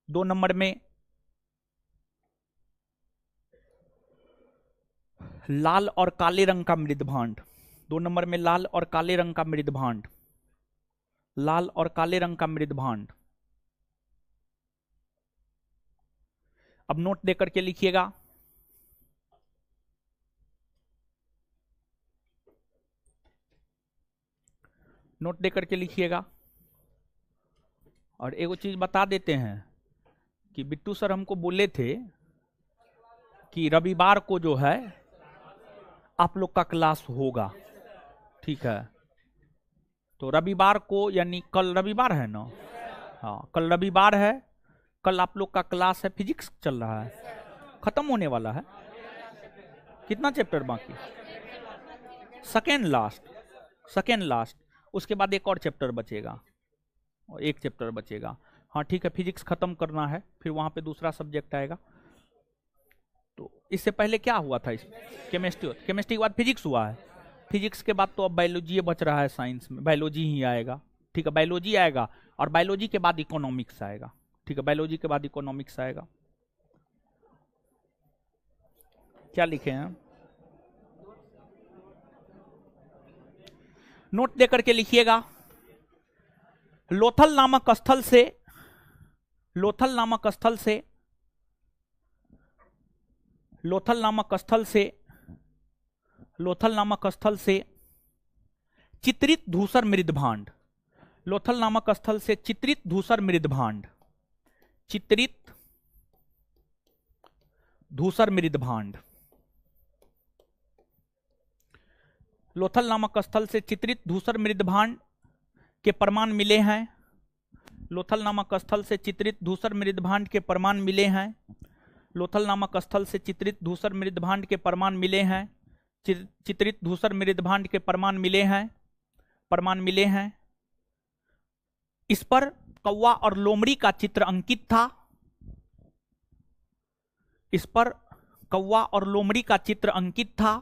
दो नंबर में लाल और काले रंग का मृदभांड, लाल और काले रंग का मृदभांड। अब नोट देकर के लिखिएगा। और एगो चीज बता देते हैं कि बिट्टू सर हमको बोले थे कि रविवार को जो है आप लोग का क्लास होगा, ठीक है। तो रविवार को यानी कल रविवार है ना, हाँ कल रविवार है, कल आप लोग का क्लास है, फिजिक्स चल रहा है, खत्म होने वाला है। कितना चैप्टर बाकी? सेकेंड लास्ट, उसके बाद एक और चैप्टर बचेगा, और एक चैप्टर बचेगा। हाँ ठीक है, फिजिक्स खत्म करना है, फिर वहां पे दूसरा सब्जेक्ट आएगा। तो इससे पहले क्या हुआ था? इस केमिस्ट्री के बाद फिजिक्स हुआ है, फिजिक्स के बाद तो अब बायोलॉजी बच रहा है, साइंस में बायोलॉजी ही आएगा, ठीक है। बायोलॉजी आएगा और बायोलॉजी के बाद इकोनॉमिक्स आएगा, ठीक है। बायोलॉजी के बाद इकोनॉमिक्स आएगा। क्या लिखे हैं? नोट देकर के लिखिएगा। लोथल नामक स्थल से लोथल नामक स्थल से चित्रित धूसर मृदभांड, लोथल नामक स्थल से चित्रित धूसर मृदभांड, लोथल नामक स्थल से चित्रित धूसर मृदभांड के प्रमाण मिले हैं। लोथल नामक स्थल से चित्रित धूसर मृदभांड के प्रमाण मिले हैं। लोथल नामक स्थल से चित्रित धूसर मृदभांड के प्रमाण मिले हैं। चित्रित धूसर मृदभांड के प्रमाण मिले हैं। इस पर कौवा और लोमड़ी का चित्र अंकित था। इस पर कौवा और लोमड़ी का चित्र अंकित था।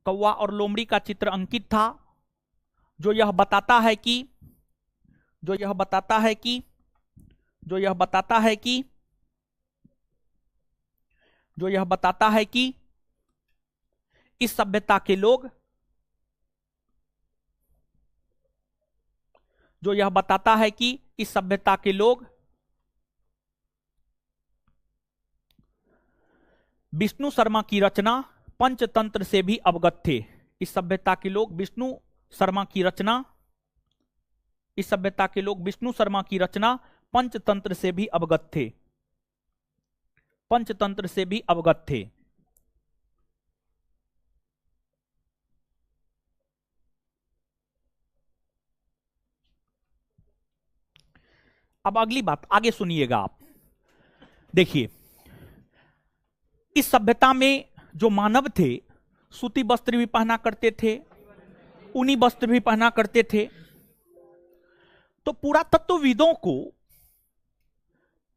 कौवा और लोमड़ी का चित्र अंकित था, जो यह बताता है कि इस सभ्यता के लोग विष्णु शर्मा की रचना पंचतंत्र से भी अवगत थे। इस सभ्यता के लोग विष्णु शर्मा की रचना पंचतंत्र से भी अवगत थे। अब अगली बात आगे सुनिएगा आप। देखिए, इस सभ्यता में जो मानव थे, सूती वस्त्र भी पहना करते थे, ऊनी वस्त्र भी पहना करते थे। तो पुरातत्वविदों को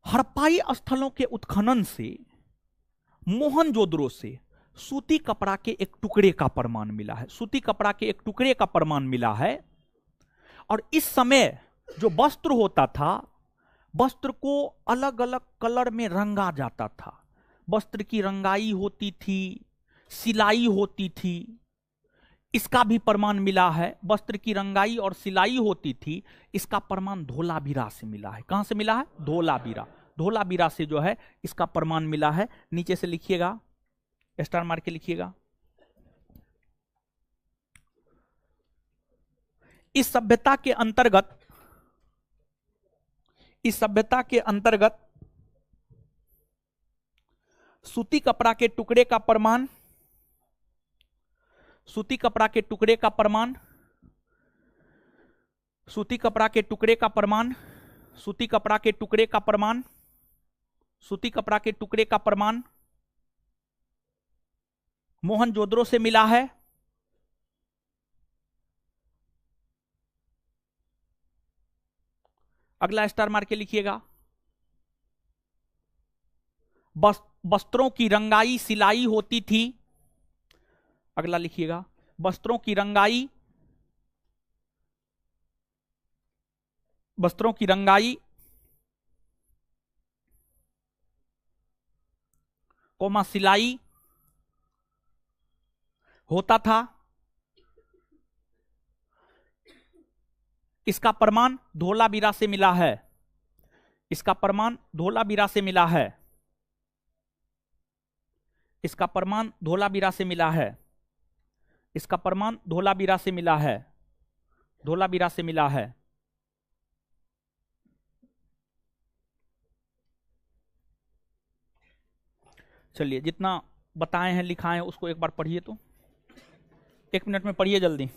हड़प्पाई स्थलों के उत्खनन से मोहनजोदड़ो से सूती कपड़ा के एक टुकड़े का प्रमाण मिला है। और इस समय जो वस्त्र होता था, वस्त्र को अलग अलग कलर में रंगा जाता था। वस्त्र की रंगाई होती थी, सिलाई होती थी, इसका भी प्रमाण मिला है। वस्त्र की रंगाई और सिलाई होती थी, इसका प्रमाण धोलावीरा से मिला है। कहां से मिला है? धोलावीरा से जो है इसका प्रमाण मिला है। नीचे से लिखिएगा, स्टार मार के लिखिएगा। इस सभ्यता के अंतर्गत सूती कपड़ा के टुकड़े का प्रमाण मोहनजोदड़ो से मिला है। अगला स्टार मार के लिखिएगा। वस्त्रों की रंगाई सिलाई होती थी। अगला लिखिएगा, वस्त्रों की रंगाई कोमा सिलाई होता था। इसका प्रमाण धोलावीरा से मिला है। इसका प्रमाण धोलावीरा से मिला है। इसका प्रमाण धोलावीरा से मिला है। इसका प्रमाण धोलावीरा से मिला है। धोलावीरा से मिला है। चलिए, जितना बताए हैं लिखाए हैं उसको एक बार पढ़िए तो, 1 मिनट में पढ़िए जल्दी।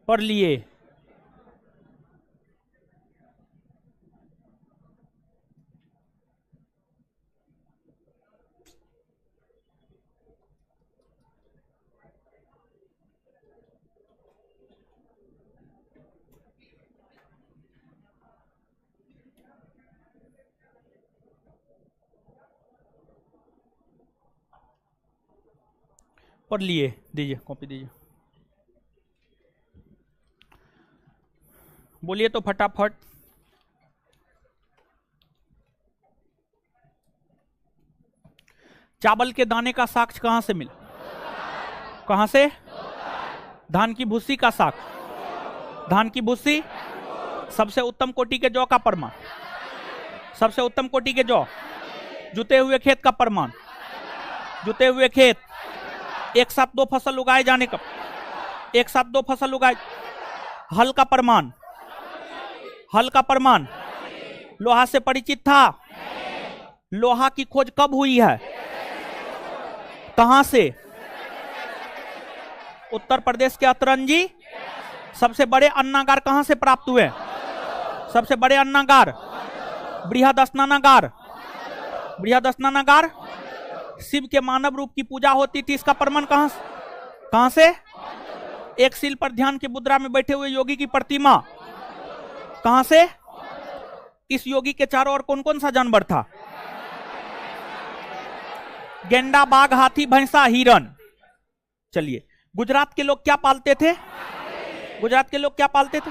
पढ़ लिए? पढ़ लिए? दीजिए कॉपी दीजिए, बोलिए तो फटाफट। चावल के दाने का साक्ष कहां से मिला? कहां से? धान की भूसी का साक्ष। धान की भूसी सबसे उत्तम कोटि के जौ का प्रमाण। सबसे उत्तम कोटि के जौ, जुते हुए खेत का प्रमाण। जुते हुए खेत, एक साथ 2 फसल उगाए जाने का, एक साथ 2 फसल उगाए। हल का प्रमाण, हल का प्रमाण। लोहा से परिचित था? लोहा की खोज कब हुई है? कहां से? उत्तर प्रदेश के अतरंजी। सबसे बड़े अन्नागार कहां से प्राप्त हुए? सबसे बड़े अन्नागार बृहद स्नानागार। बृहद स्नानागार। शिव के मानव रूप की पूजा होती थी, इसका प्रमाण कहां से? एक सील पर ध्यान की मुद्रा में बैठे हुए योगी की प्रतिमा। कहां से? इस योगी के चारों ओर कौन कौन सा जानवर था? गेंडा, बाघ, हाथी, भैंसा, हिरण। चलिए, गुजरात के लोग क्या पालते थे? गुजरात के लोग क्या पालते थे?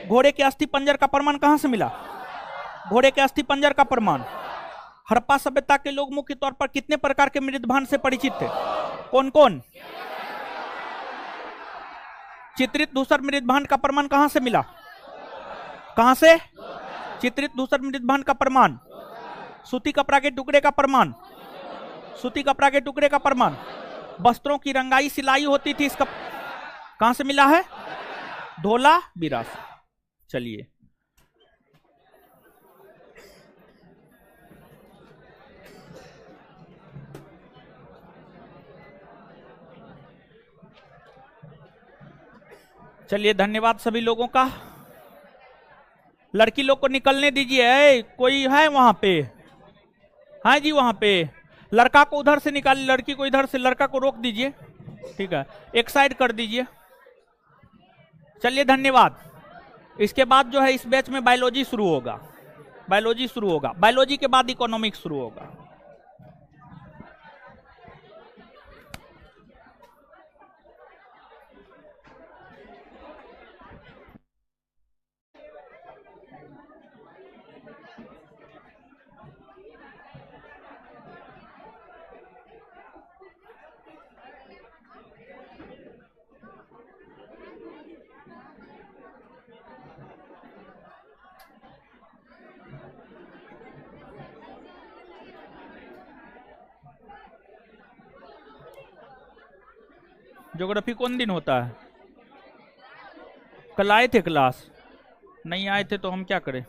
घोड़े के अस्थि पंजर का प्रमाण कहां से मिला? घोड़े के अस्थि पंजर का प्रमाण। हड़प्पा सभ्यता के लोग मुख्य तौर पर कितने प्रकार के मृदभांड से परिचित थे? कौन कौन? चित्रित धूसर मृदभांड का प्रमाण कहां से मिला? कहां से? चित्रित धूसर मृदभांड का प्रमाण। सूती कपड़ा के टुकड़े का प्रमाण। सूती कपड़ा के टुकड़े का प्रमाण। वस्त्रों की रंगाई सिलाई होती थी, इसका कहां से मिला है? धोला बिरास। चलिए, चलिए, धन्यवाद सभी लोगों का। लड़की लोग को निकलने दीजिए। कोई है वहां पे? हाँ जी, वहां पे लड़का को उधर से निकालिए, लड़की को इधर से। लड़का को रोक दीजिए, ठीक है, एक साइड कर दीजिए। चलिए, धन्यवाद। इसके बाद जो है इस बैच में बायोलॉजी शुरू होगा। बायोलॉजी शुरू होगा। बायोलॉजी के बाद इकोनॉमिक्स शुरू होगा। ज्योग्राफी कौन दिन होता है? कल आए थे क्लास? नहीं आए थे तो हम क्या करें?